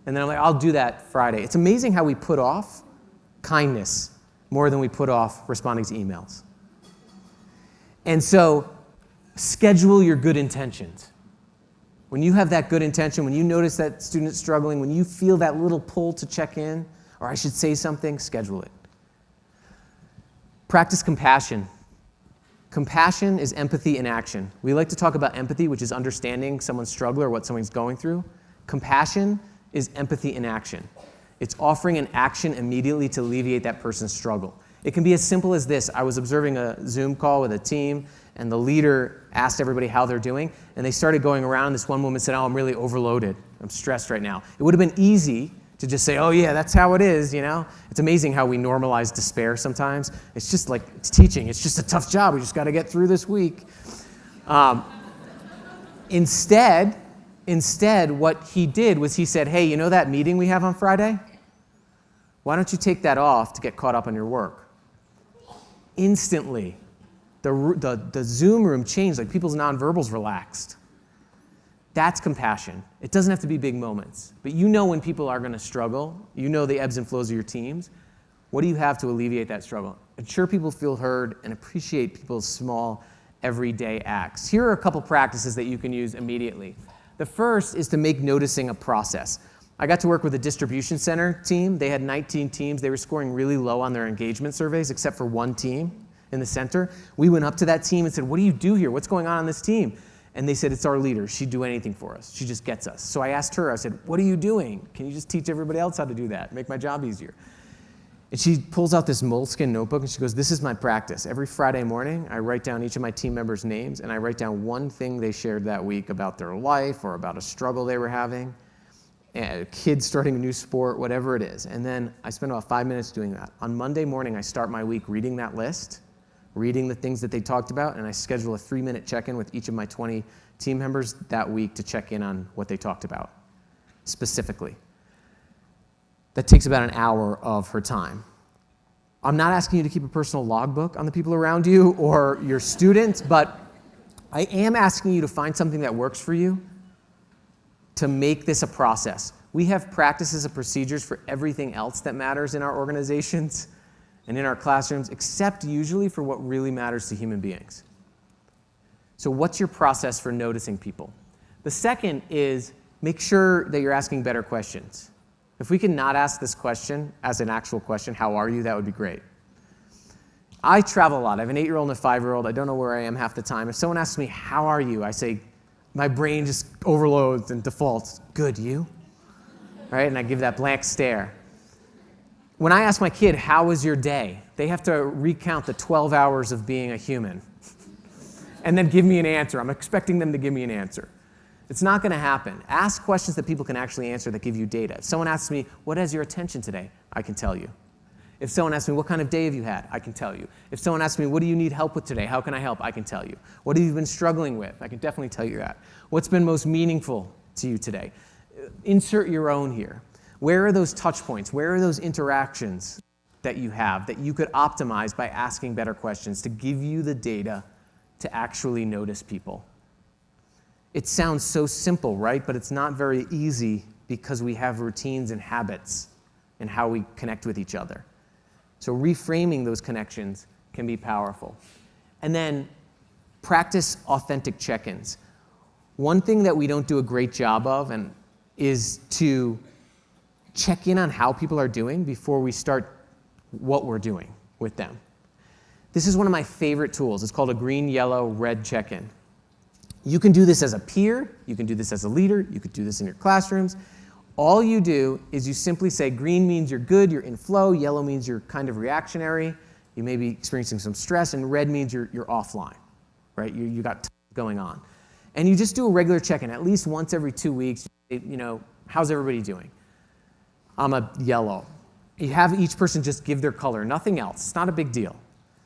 And then I'm like, I'll do that Friday. It's amazing how we put off kindness more than we put off responding to emails. And so schedule your good intentions. When you have that good intention, when you notice that student is struggling, when you feel that little pull to check in, or I should say something, schedule it. Practice compassion. Compassion is empathy in action. We like to talk about empathy, which is understanding someone's struggle or what someone's going through. Compassion is empathy in action. It's offering an action immediately to alleviate that person's struggle. It can be as simple as this. I was observing a Zoom call with a team, and the leader asked everybody how they're doing, and they started going around. This one woman said, "Oh, I'm really overloaded. I'm stressed right now." It would have been easy to just say, "Oh yeah, that's how it is," you know? It's amazing how we normalize despair sometimes. It's just like, it's teaching. It's just a tough job. We just got to get through this week. Instead, what he did was he said, "Hey, you know that meeting we have on Friday? Why don't you take that off to get caught up on your work?" Instantly, the Zoom room changed, like people's nonverbals relaxed. That's compassion. It doesn't have to be big moments, but you know when people are going to struggle. You know the ebbs and flows of your teams. What do you have to alleviate that struggle? Ensure people feel heard and appreciate people's small, everyday acts. Here are a couple practices that you can use immediately. The first is to make noticing a process. I got to work with a distribution center team. They had 19 teams. They were scoring really low on their engagement surveys, except for one team in the center. We went up to that team and said, "What do you do here? What's going on this team?" And they said, "It's our leader. She'd do anything for us. She just gets us." So I asked her, I said, "What are you doing? Can you just teach everybody else how to do that? Make my job easier." And she pulls out this moleskin notebook and she goes, "This is my practice. Every Friday morning, I write down each of my team members' names and I write down one thing they shared that week about their life or about a struggle they were having, a kid starting a new sport, whatever it is. And then I spend about 5 minutes doing that. On Monday morning, I start my week reading that list, reading the things that they talked about, and I schedule a 3-minute check-in with each of my 20 team members that week to check in on what they talked about specifically. That takes about an hour of her time. I'm not asking you to keep a personal logbook on the people around you or your students, but I am asking you to find something that works for you to make this a process. We have practices and procedures for everything else that matters in our organizations and in our classrooms, except usually for what really matters to human beings. So what's your process for noticing people? The second is make sure that you're asking better questions. If we can not ask this question as an actual question, "How are you?" that would be great. I travel a lot. I have an 8-year-old and a 5-year-old. I don't know where I am half the time. If someone asks me, "How are you?" I say, my brain just overloads and defaults, "Good, you?" Right? And I give that blank stare. When I ask my kid, "How was your day?" they have to recount the 12 hours of being a human and then give me an answer. I'm expecting them to give me an answer. It's not going to happen. Ask questions that people can actually answer that give you data. If someone asks me, "What has your attention today?" I can tell you. If someone asks me, "What kind of day have you had?" I can tell you. If someone asks me, "What do you need help with today? How can I help?" I can tell you. What have you been struggling with? I can definitely tell you that. What's been most meaningful to you today? Insert your own here. Where are those touch points? Where are those interactions that you have that you could optimize by asking better questions to give you the data to actually notice people? It sounds so simple, right? But it's not very easy because we have routines and habits in how we connect with each other. So reframing those connections can be powerful. And then practice authentic check-ins. One thing that we don't do a great job of is to check in on how people are doing before we start what we're doing with them. This is one of my favorite tools. It's called a green, yellow, red check-in. You can do this as a peer, you can do this as a leader, you could do this in your classrooms. All you do is you simply say green means you're good, you're in flow, yellow means you're kind of reactionary, you may be experiencing some stress, and red means you're offline, right? You got going on. And you just do a regular check-in, at least once every 2 weeks. How's everybody doing? I'm a yellow. You have each person just give their color, nothing else. It's not a big deal.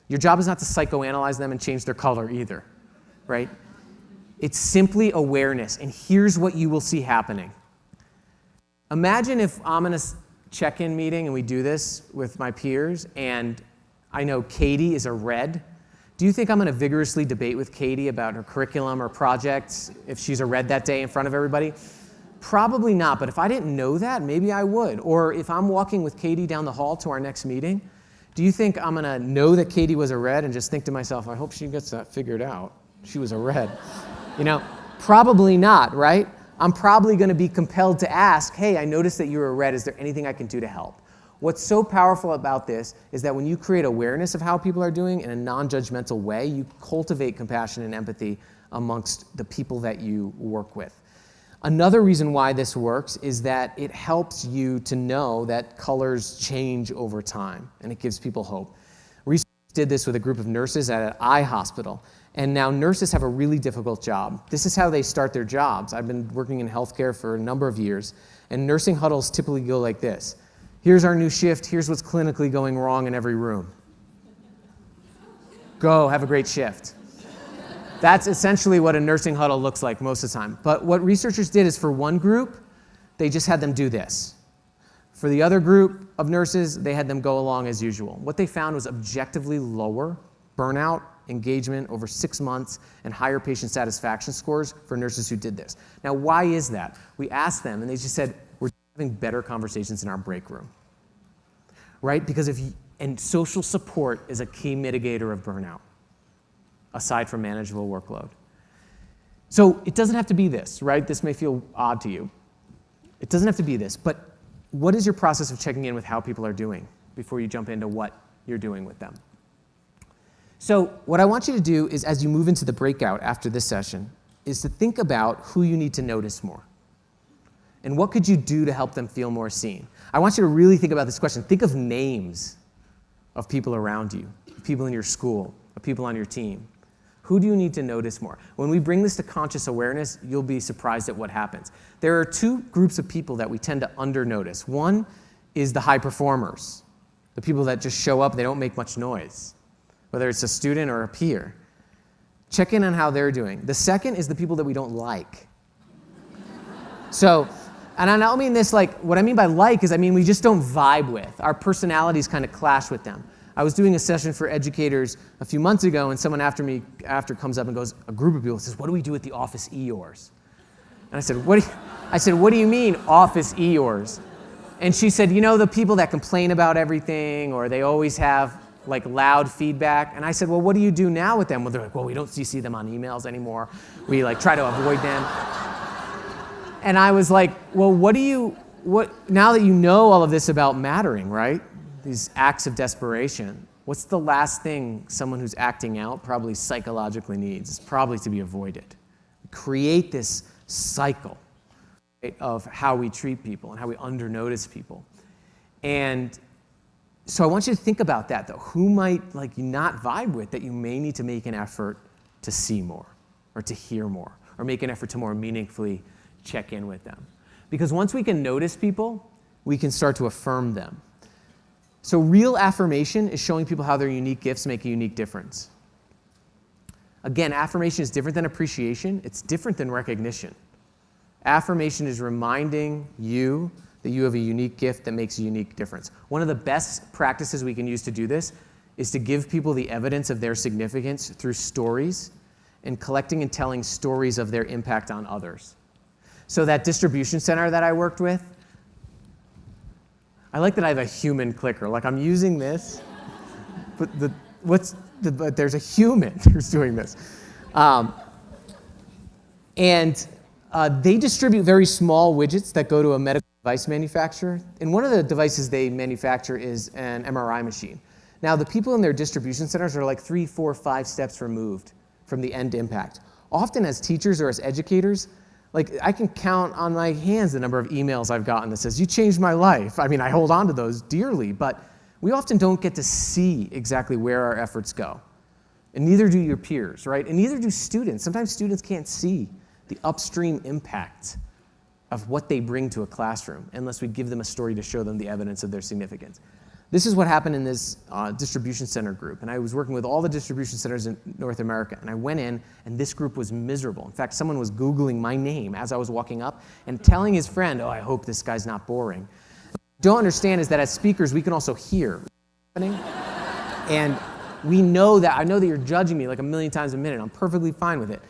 Your job is not to psychoanalyze them and change their color either, right? It's simply awareness, and here's what you will see happening. Imagine if I'm in a check-in meeting and we do this with my peers, and I know Katie is a red. Do you think I'm going to vigorously debate with Katie about her curriculum or projects if she's a red that day in front of everybody? Probably not, but if I didn't know that, maybe I would. Or if I'm walking with Katie down the hall to our next meeting, Do you think I'm gonna know that Katie was a red and just think to myself, I hope she gets that figured out? She was a red. Probably not, right? I'm probably gonna be compelled to ask, hey, I noticed that you were a red. Is there anything I can do to help? What's so powerful about this is that when you create awareness of how people are doing in a non-judgmental way, you cultivate compassion and empathy amongst the people that you work with. Another reason why this works is that it helps you to know that colors change over time, and it gives people hope. Researchers did this with a group of nurses at an eye hospital, and now nurses have a really difficult job. This is how they start their jobs. I've been working in healthcare for a number of years, and nursing huddles typically go like this. Here's our new shift. Here's what's clinically going wrong in every room. Go, have a great shift. That's essentially what a nursing huddle looks like most of the time. But what researchers did is for one group, they just had them do this. For the other group of nurses, they had them go along as usual. What they found was objectively lower burnout, engagement over 6 months, and higher patient satisfaction scores for nurses who did this. Now, why is that? We asked them, and they just said, we're having better conversations in our break room, right? Because and social support is a key mitigator of burnout, aside from manageable workload. So it doesn't have to be this, right? This may feel odd to you. It doesn't have to be this, but what is your process of checking in with how people are doing before you jump into what you're doing with them? So what I want you to do is, as you move into the breakout after this session, is to think about who you need to notice more. And what could you do to help them feel more seen? I want you to really think about this question. Think of names of people around you, people in your school, people on your team. Who do you need to notice more? When we bring this to conscious awareness, you'll be surprised at what happens. There are two groups of people that we tend to under-notice. One is the high performers, the people that just show up, they don't make much noise, whether it's a student or a peer. Check in on how they're doing. The second is the people that we don't like. So, and I don't mean this like, what I mean by like is I mean we just don't vibe with. Our personalities kind of clash with them. I was doing a session for educators a few months ago, and someone after comes up and goes, a group of people says, what do we do with the office Eeyores? And I said, what do you mean office Eeyores? And she said, the people that complain about everything, or they always have like loud feedback. And I said, well, what do you do now with them? Well, they're like, well, we don't CC them on emails anymore. We like try to avoid them. And I was like, well, now that you know all of this about mattering, right? These acts of desperation, what's the last thing someone who's acting out probably psychologically needs? It's probably to be avoided. Create this cycle, right, of how we treat people and how we under-notice people. And so I want you to think about that, though. Who might you not vibe with that you may need to make an effort to see more or to hear more or make an effort to more meaningfully check in with them? Because once we can notice people, we can start to affirm them. So real affirmation is showing people how their unique gifts make a unique difference. Again, affirmation is different than appreciation. It's different than recognition. Affirmation is reminding you that you have a unique gift that makes a unique difference. One of the best practices we can use to do this is to give people the evidence of their significance through stories and collecting and telling stories of their impact on others. So that distribution center that I worked with, I like that I have a human clicker. Like I'm using this, but there's a human who's doing this. They distribute very small widgets that go to a medical device manufacturer. And one of the devices they manufacture is an MRI machine. Now, the people in their distribution centers are like 3, 4, 5 steps removed from the end impact. Often as teachers or as educators, I can count on my hands the number of emails I've gotten that says, you changed my life. I mean, I hold on to those dearly, but we often don't get to see exactly where our efforts go. And neither do your peers, right? And neither do students. Sometimes students can't see the upstream impact of what they bring to a classroom unless we give them a story to show them the evidence of their significance. This is what happened in this distribution center group. And I was working with all the distribution centers in North America. And I went in, and this group was miserable. In fact, someone was Googling my name as I was walking up and telling his friend, I hope this guy's not boring. What you don't understand is that as speakers, we can also hear what's happening. And I know that you're judging me like a million times a minute. I'm perfectly fine with it.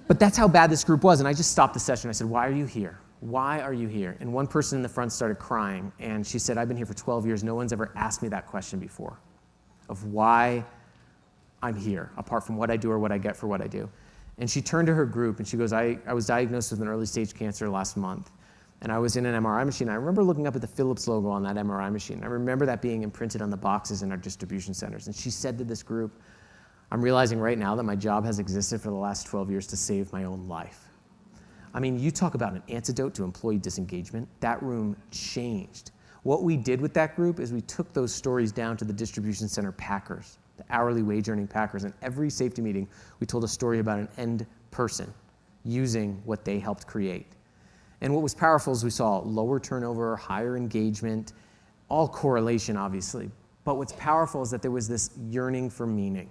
But that's how bad this group was. And I just stopped the session. I said, why are you here? Why are you here? And one person in the front started crying, and she said, I've been here for 12 years. No one's ever asked me that question before of why I'm here, apart from what I do or what I get for what I do. And she turned to her group, and she goes, I was diagnosed with an early stage cancer last month, and I was in an MRI machine. I remember looking up at the Philips logo on that MRI machine. I remember that being imprinted on the boxes in our distribution centers. And she said to this group, I'm realizing right now that my job has existed for the last 12 years to save my own life. I mean, you talk about an antidote to employee disengagement. That room changed. What we did with that group is we took those stories down to the distribution center packers, the hourly wage earning packers. And every safety meeting, we told a story about an end person using what they helped create. And what was powerful is we saw lower turnover, higher engagement, all correlation, obviously. But what's powerful is that there was this yearning for meaning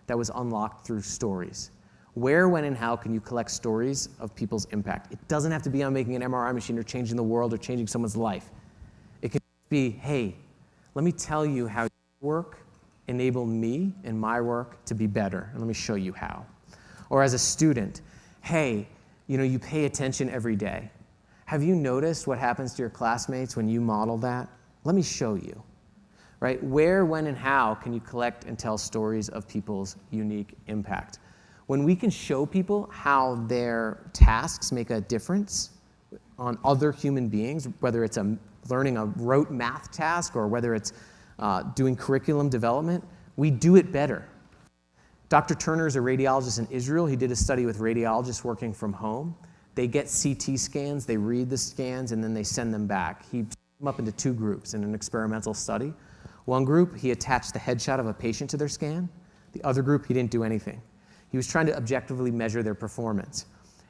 that was unlocked through stories. Where, when, and how can you collect stories of people's impact? It doesn't have to be on making an MRI machine or changing the world or changing someone's life. It can be, hey, let me tell you how your work enabled me and my work to be better, and let me show you how. Or as a student, hey, you pay attention every day. Have you noticed what happens to your classmates when you model that? Let me show you. Right? Where, when, and how can you collect and tell stories of people's unique impact? When we can show people how their tasks make a difference on other human beings, whether it's learning a rote math task or whether it's doing curriculum development, we do it better. Dr. Turner is a radiologist in Israel. He did a study with radiologists working from home. They get CT scans, they read the scans, and then they send them back. He split them up into two groups in an experimental study. One group, he attached the headshot of a patient to their scan. The other group, he didn't do anything. He was trying to objectively measure their performance.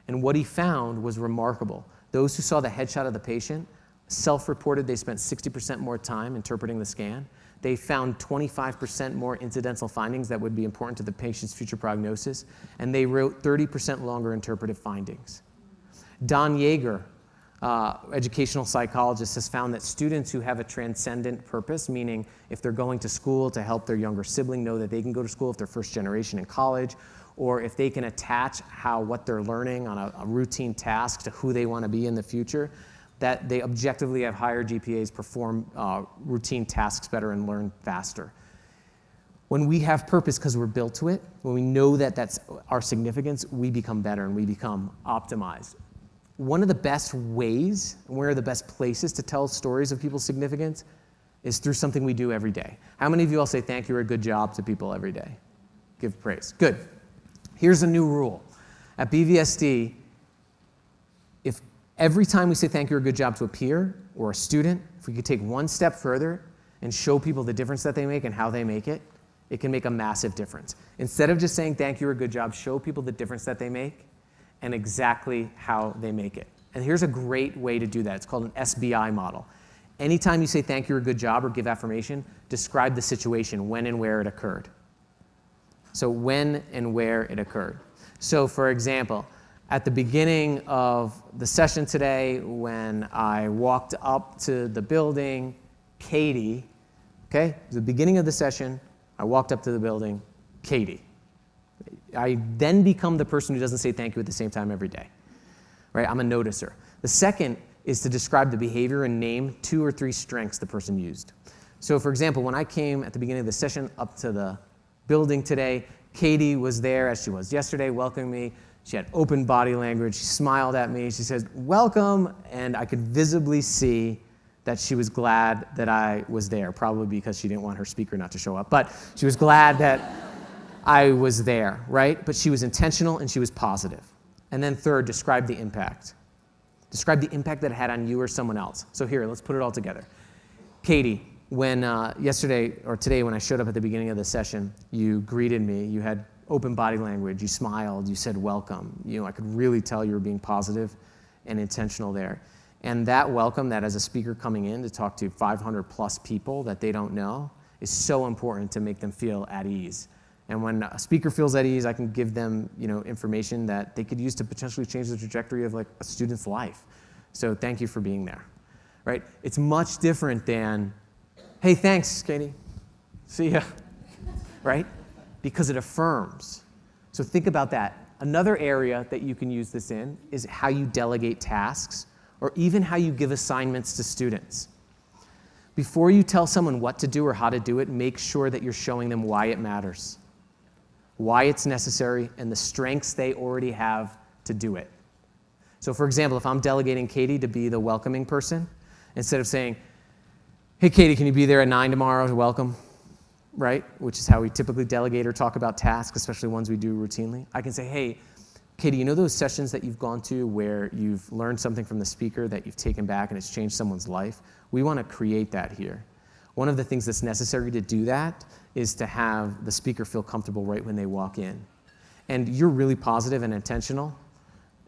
And what he found was remarkable. Those who saw the headshot of the patient self-reported they spent 60% more time interpreting the scan. They found 25% more incidental findings that would be important to the patient's future prognosis. And they wrote 30% longer interpretive findings. Don Yeager, educational psychologist, has found that students who have a transcendent purpose, meaning if they're going to school to help their younger sibling know that they can go to school if they're first generation in college, or if they can attach what they're learning on a routine task to who they want to be in the future, that they objectively have higher GPAs, perform routine tasks better, and learn faster. When we have purpose because we're built to it, when we know that that's our significance, we become better and we become optimized. One of the best ways, and one of the best places to tell stories of people's significance is through something we do every day. How many of you all say thank you or good job to people every day? Give praise. Good. Here's a new rule. At BVSD, if every time we say thank you or good job to a peer or a student, if we could take one step further and show people the difference that they make and how they make it, it can make a massive difference. Instead of just saying thank you or good job, show people the difference that they make and exactly how they make it. And here's a great way to do that. It's called an SBI model. Anytime you say thank you or good job or give affirmation, describe the situation, when and where it occurred. So when and where it occurred. So for example, at the beginning of the session today, when I walked up to the building, Katie, okay, the beginning of the session, I walked up to the building, Katie. I then become the person who doesn't say thank you at the same time every day, right? I'm a noticer. The second is to describe the behavior and name 2 or 3 strengths the person used. So for example, when I came at the beginning of the session up to the building today, Katie was there as she was yesterday, welcoming me. She had open body language. She smiled at me. She said, welcome. And I could visibly see that she was glad that I was there, probably because she didn't want her speaker not to show up. But she was glad that I was there, right? But she was intentional and she was positive. And then third, describe the impact. Describe the impact that it had on you or someone else. So here, let's put it all together. Katie, when yesterday or today when I showed up at the beginning of the session, you greeted me, you had open body language, you smiled, you said welcome. I could really tell you were being positive and intentional there. And that welcome, that as a speaker coming in to talk to 500 plus people that they don't know, is so important to make them feel at ease. And when a speaker feels at ease, I can give them, information that they could use to potentially change the trajectory of like a student's life. So thank you for being there, right? It's much different than, hey, thanks, Katie. See ya, right? Because it affirms. So think about that. Another area that you can use this in is how you delegate tasks or even how you give assignments to students. Before you tell someone what to do or how to do it, make sure that you're showing them why it matters, why it's necessary, and the strengths they already have to do it. So for example, if I'm delegating Katie to be the welcoming person, instead of saying, hey Katie, can you be there at 9 tomorrow to welcome, right? Which is how we typically delegate or talk about tasks, especially ones we do routinely. I can say, hey, Katie, you know those sessions that you've gone to where you've learned something from the speaker that you've taken back and it's changed someone's life? We want to create that here. One of the things that's necessary to do that is to have the speaker feel comfortable right when they walk in. And you're really positive and intentional,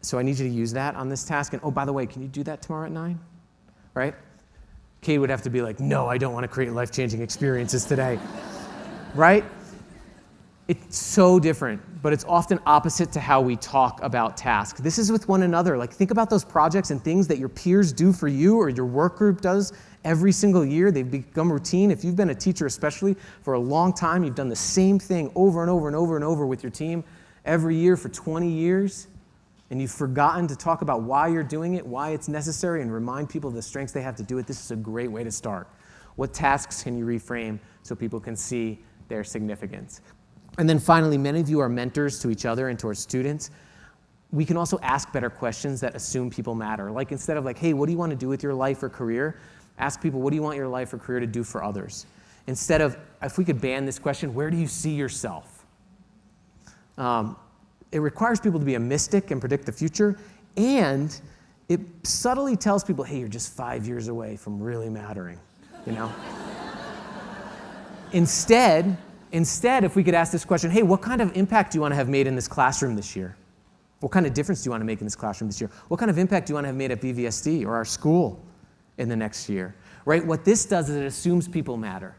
so I need you to use that on this task. And oh, by the way, can you do that tomorrow at 9? Right? Kate would have to be like, no, I don't want to create life-changing experiences today. Right? It's so different, but it's often opposite to how we talk about tasks. This is with one another. Like, think about those projects and things that your peers do for you or your work group does every single year. They've become routine. If you've been a teacher, especially for a long time, you've done the same thing over and over and over and over with your team every year for 20 years, and you've forgotten to talk about why you're doing it, why it's necessary, and remind people of the strengths they have to do it. This is a great way to start. What tasks can you reframe so people can see their significance? And then finally, many of you are mentors to each other and to our students. We can also ask better questions that assume people matter. Like, instead of like, hey, what do you want to do with your life or career? Ask people, what do you want your life or career to do for others? Instead of, if we could ban this question, where do you see yourself? It requires people to be a mystic and predict the future, and it subtly tells people, hey, you're just 5 years away from really mattering, you know? Instead, if we could ask this question, hey, what kind of impact do you want to have made in this classroom this year? What kind of difference do you want to make in this classroom this year? What kind of impact do you want to have made at BVSD or our school in the next year? Right? What this does is it assumes people matter.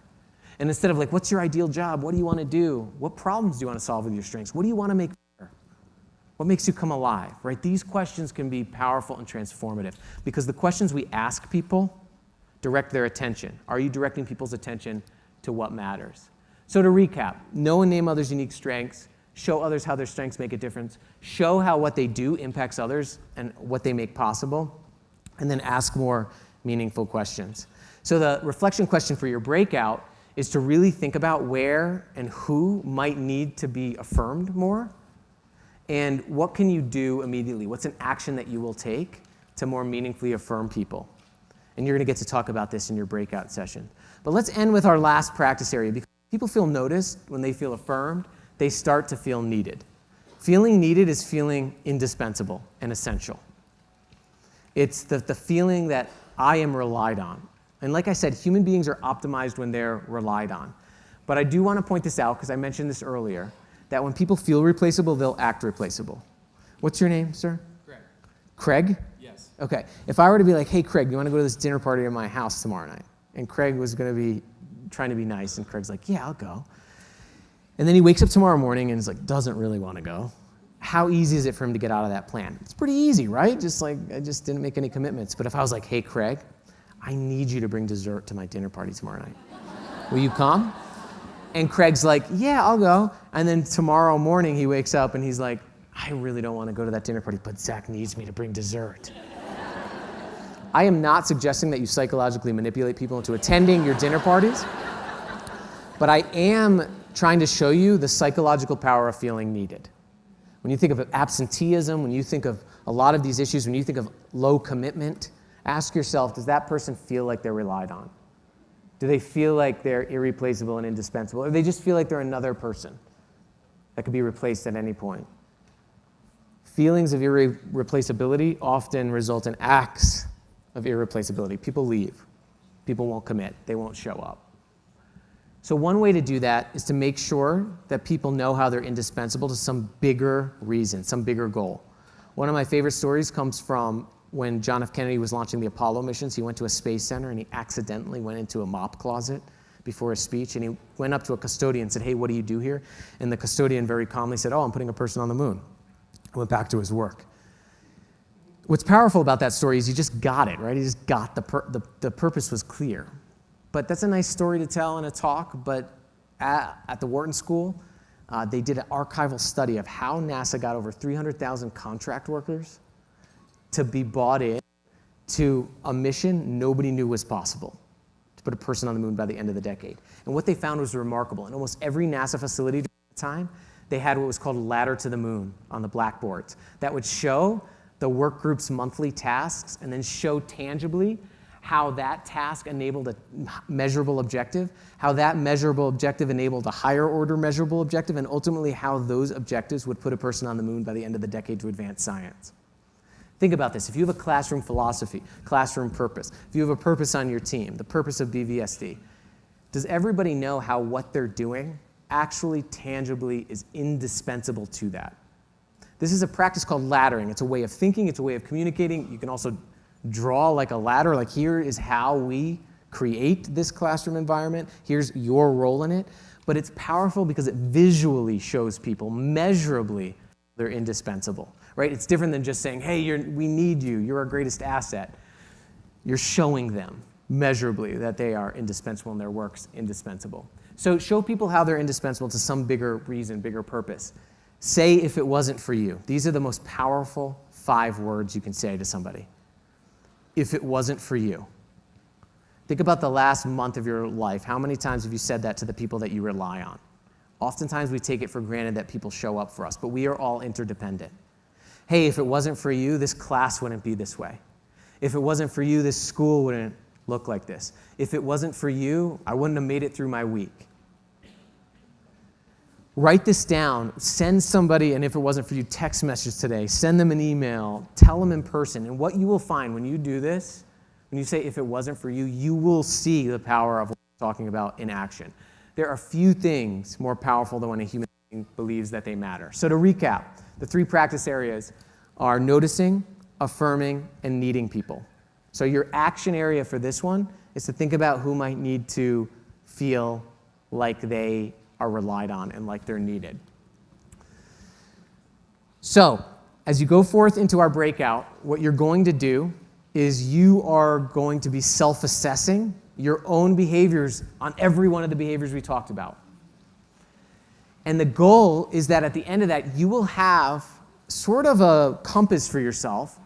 And instead of like, what's your ideal job? What do you want to do? What problems do you want to solve with your strengths? What do you want to make better? What makes you come alive? Right? These questions can be powerful and transformative because the questions we ask people direct their attention. Are you directing people's attention to what matters? So to recap, know and name others' unique strengths, show others how their strengths make a difference, show how what they do impacts others and what they make possible, and then ask more meaningful questions. So the reflection question for your breakout is to really think about where and who might need to be affirmed more, and what can you do immediately? What's an action that you will take to more meaningfully affirm people? And you're going to get to talk about this in your breakout session. But let's end with our last practice area. Because people feel noticed when they feel affirmed, they start to feel needed. Feeling needed is feeling indispensable and essential. It's the feeling that I am relied on. And like I said, human beings are optimized when they're relied on. But I do want to point this out, because I mentioned this earlier, that when people feel replaceable, they'll act replaceable. What's your name, sir? Greg. Craig? Yes. Okay. If I were to be like, hey, Craig, you want to go to this dinner party at my house tomorrow night? And Craig was going to be trying to be nice, and Craig's like, yeah, I'll go. And then he wakes up tomorrow morning and is like, doesn't really want to go. How easy is it for him to get out of that plan? It's pretty easy, right? Just like, I just didn't make any commitments. But if I was like, hey, Craig, I need you to bring dessert to my dinner party tomorrow night. Will you come? And Craig's like, yeah, I'll go. And then tomorrow morning he wakes up and he's like, I really don't want to go to that dinner party, but Zach needs me to bring dessert. I am not suggesting that you psychologically manipulate people into attending your dinner parties, but I am trying to show you the psychological power of feeling needed. When you think of absenteeism, when you think of a lot of these issues, when you think of low commitment, ask yourself, does that person feel like they're relied on? Do they feel like they're irreplaceable and indispensable? Or do they just feel like they're another person that could be replaced at any point? Feelings of irreplaceability often result in acts of irreplaceability. People leave. People won't commit. They won't show up. So one way to do that is to make sure that people know how they're indispensable to some bigger reason, some bigger goal. One of my favorite stories comes from when John F. Kennedy was launching the Apollo missions. He went to a space center and he accidentally went into a mop closet before a speech, and he went up to a custodian and said, hey, what do you do here? And the custodian very calmly said, oh, I'm putting a person on the moon. Went back to his work. What's powerful about that story is he just got it, right? He just got the purpose was clear. But that's a nice story to tell in a talk, but at the Wharton School, they did an archival study of how NASA got over 300,000 contract workers to be bought in to a mission nobody knew was possible, to put a person on the moon by the end of the decade. And what they found was remarkable. In almost every NASA facility during that time, they had what was called a ladder to the moon on the blackboards that would show the work group's monthly tasks and then show tangibly how that task enabled a measurable objective, how that measurable objective enabled a higher order measurable objective, and ultimately how those objectives would put a person on the moon by the end of the decade to advance science. Think about this. If you have a classroom philosophy, classroom purpose, if you have a purpose on your team, the purpose of BVSD, does everybody know how what they're doing actually tangibly is indispensable to that? This is a practice called laddering. It's a way of thinking. It's a way of communicating. You can also draw like a ladder, like here is how we create this classroom environment. Here's your role in it. But it's powerful because it visually shows people measurably they're indispensable, right? It's different than just saying, hey, we need you. You're our greatest asset. You're showing them measurably that they are indispensable and their work's indispensable. So show people how they're indispensable to some bigger reason, bigger purpose. Say, if it wasn't for you. These are the most powerful 5 words you can say to somebody. If it wasn't for you. Think about the last month of your life. How many times have you said that to the people that you rely on? Oftentimes we take it for granted that people show up for us, but we are all interdependent. Hey, if it wasn't for you, this class wouldn't be this way. If it wasn't for you, this school wouldn't look like this. If it wasn't for you, I wouldn't have made it through my week. Write this down, send somebody, and if it wasn't for you, text message today, send them an email, tell them in person. And what you will find when you do this, when you say if it wasn't for you, you will see the power of what we're talking about in action. There are few things more powerful than when a human being believes that they matter. So to recap, the 3 practice areas are noticing, affirming, and needing people. So your action area for this one is to think about who might need to feel like they are relied on and like they're needed. So, as you go forth into our breakout, what you're going to do is you are going to be self-assessing your own behaviors on every one of the behaviors we talked about. And the goal is that at the end of that, you will have sort of a compass for yourself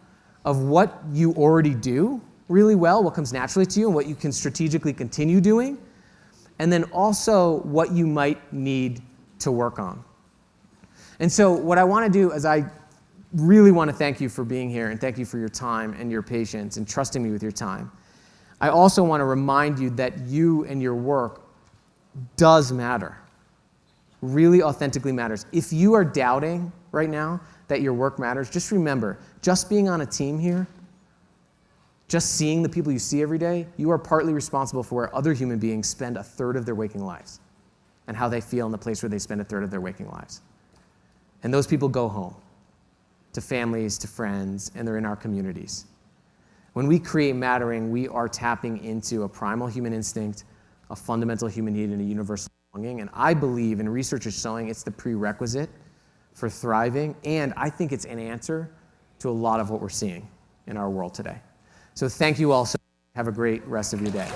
of what you already do really well, what comes naturally to you, and what you can strategically continue doing, and then also what you might need to work on. And so what I want to do is I really want to thank you for being here and thank you for your time and your patience and trusting me with your time. I also want to remind you that you and your work does matter, really authentically matters. If you are doubting right now that your work matters, just remember, just being on a team here, just seeing the people you see every day, you are partly responsible for where other human beings spend a third of their waking lives and how they feel in the place where they spend a third of their waking lives. And those people go home to families, to friends, and they're in our communities. When we create mattering, we are tapping into a primal human instinct, a fundamental human need, and a universal belonging. And I believe, and research is showing, it's the prerequisite for thriving, and I think it's an answer to a lot of what we're seeing in our world today. So thank you all so much. Have a great rest of your day.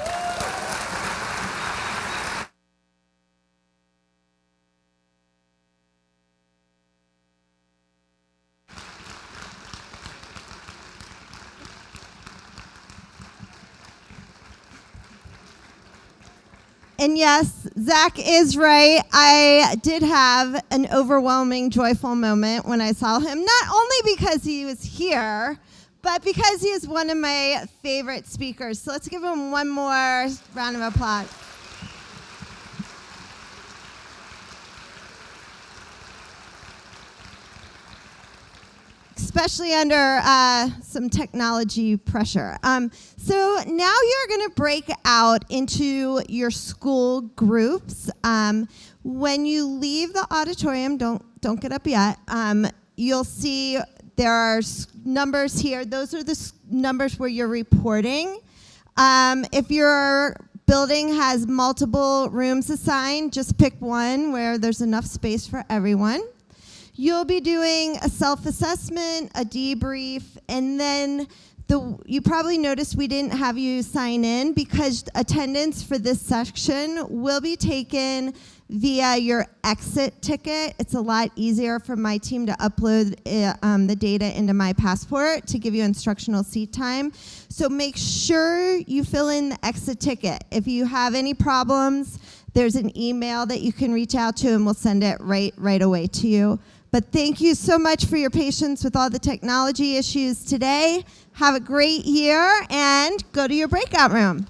And yes, Zach is right. I did have an overwhelming, joyful moment when I saw him, not only because he was here, but because he is one of my favorite speakers. So let's give him one more round of applause. Especially under some technology pressure. So now you're going to break out into your school groups. When you leave the auditorium, don't get up yet. You'll see there are numbers here. Those are the numbers where you're reporting. If your building has multiple rooms assigned, just pick one where there's enough space for everyone. You'll be doing a self-assessment, a debrief, and then you probably noticed we didn't have you sign in because attendance for this section will be taken via your exit ticket. It's a lot easier for my team to upload the data into my passport to give you instructional seat time. So make sure you fill in the exit ticket. If you have any problems, there's an email that you can reach out to, and we'll send it right away to you. But thank you so much for your patience with all the technology issues today. Have a great year, and go to your breakout room.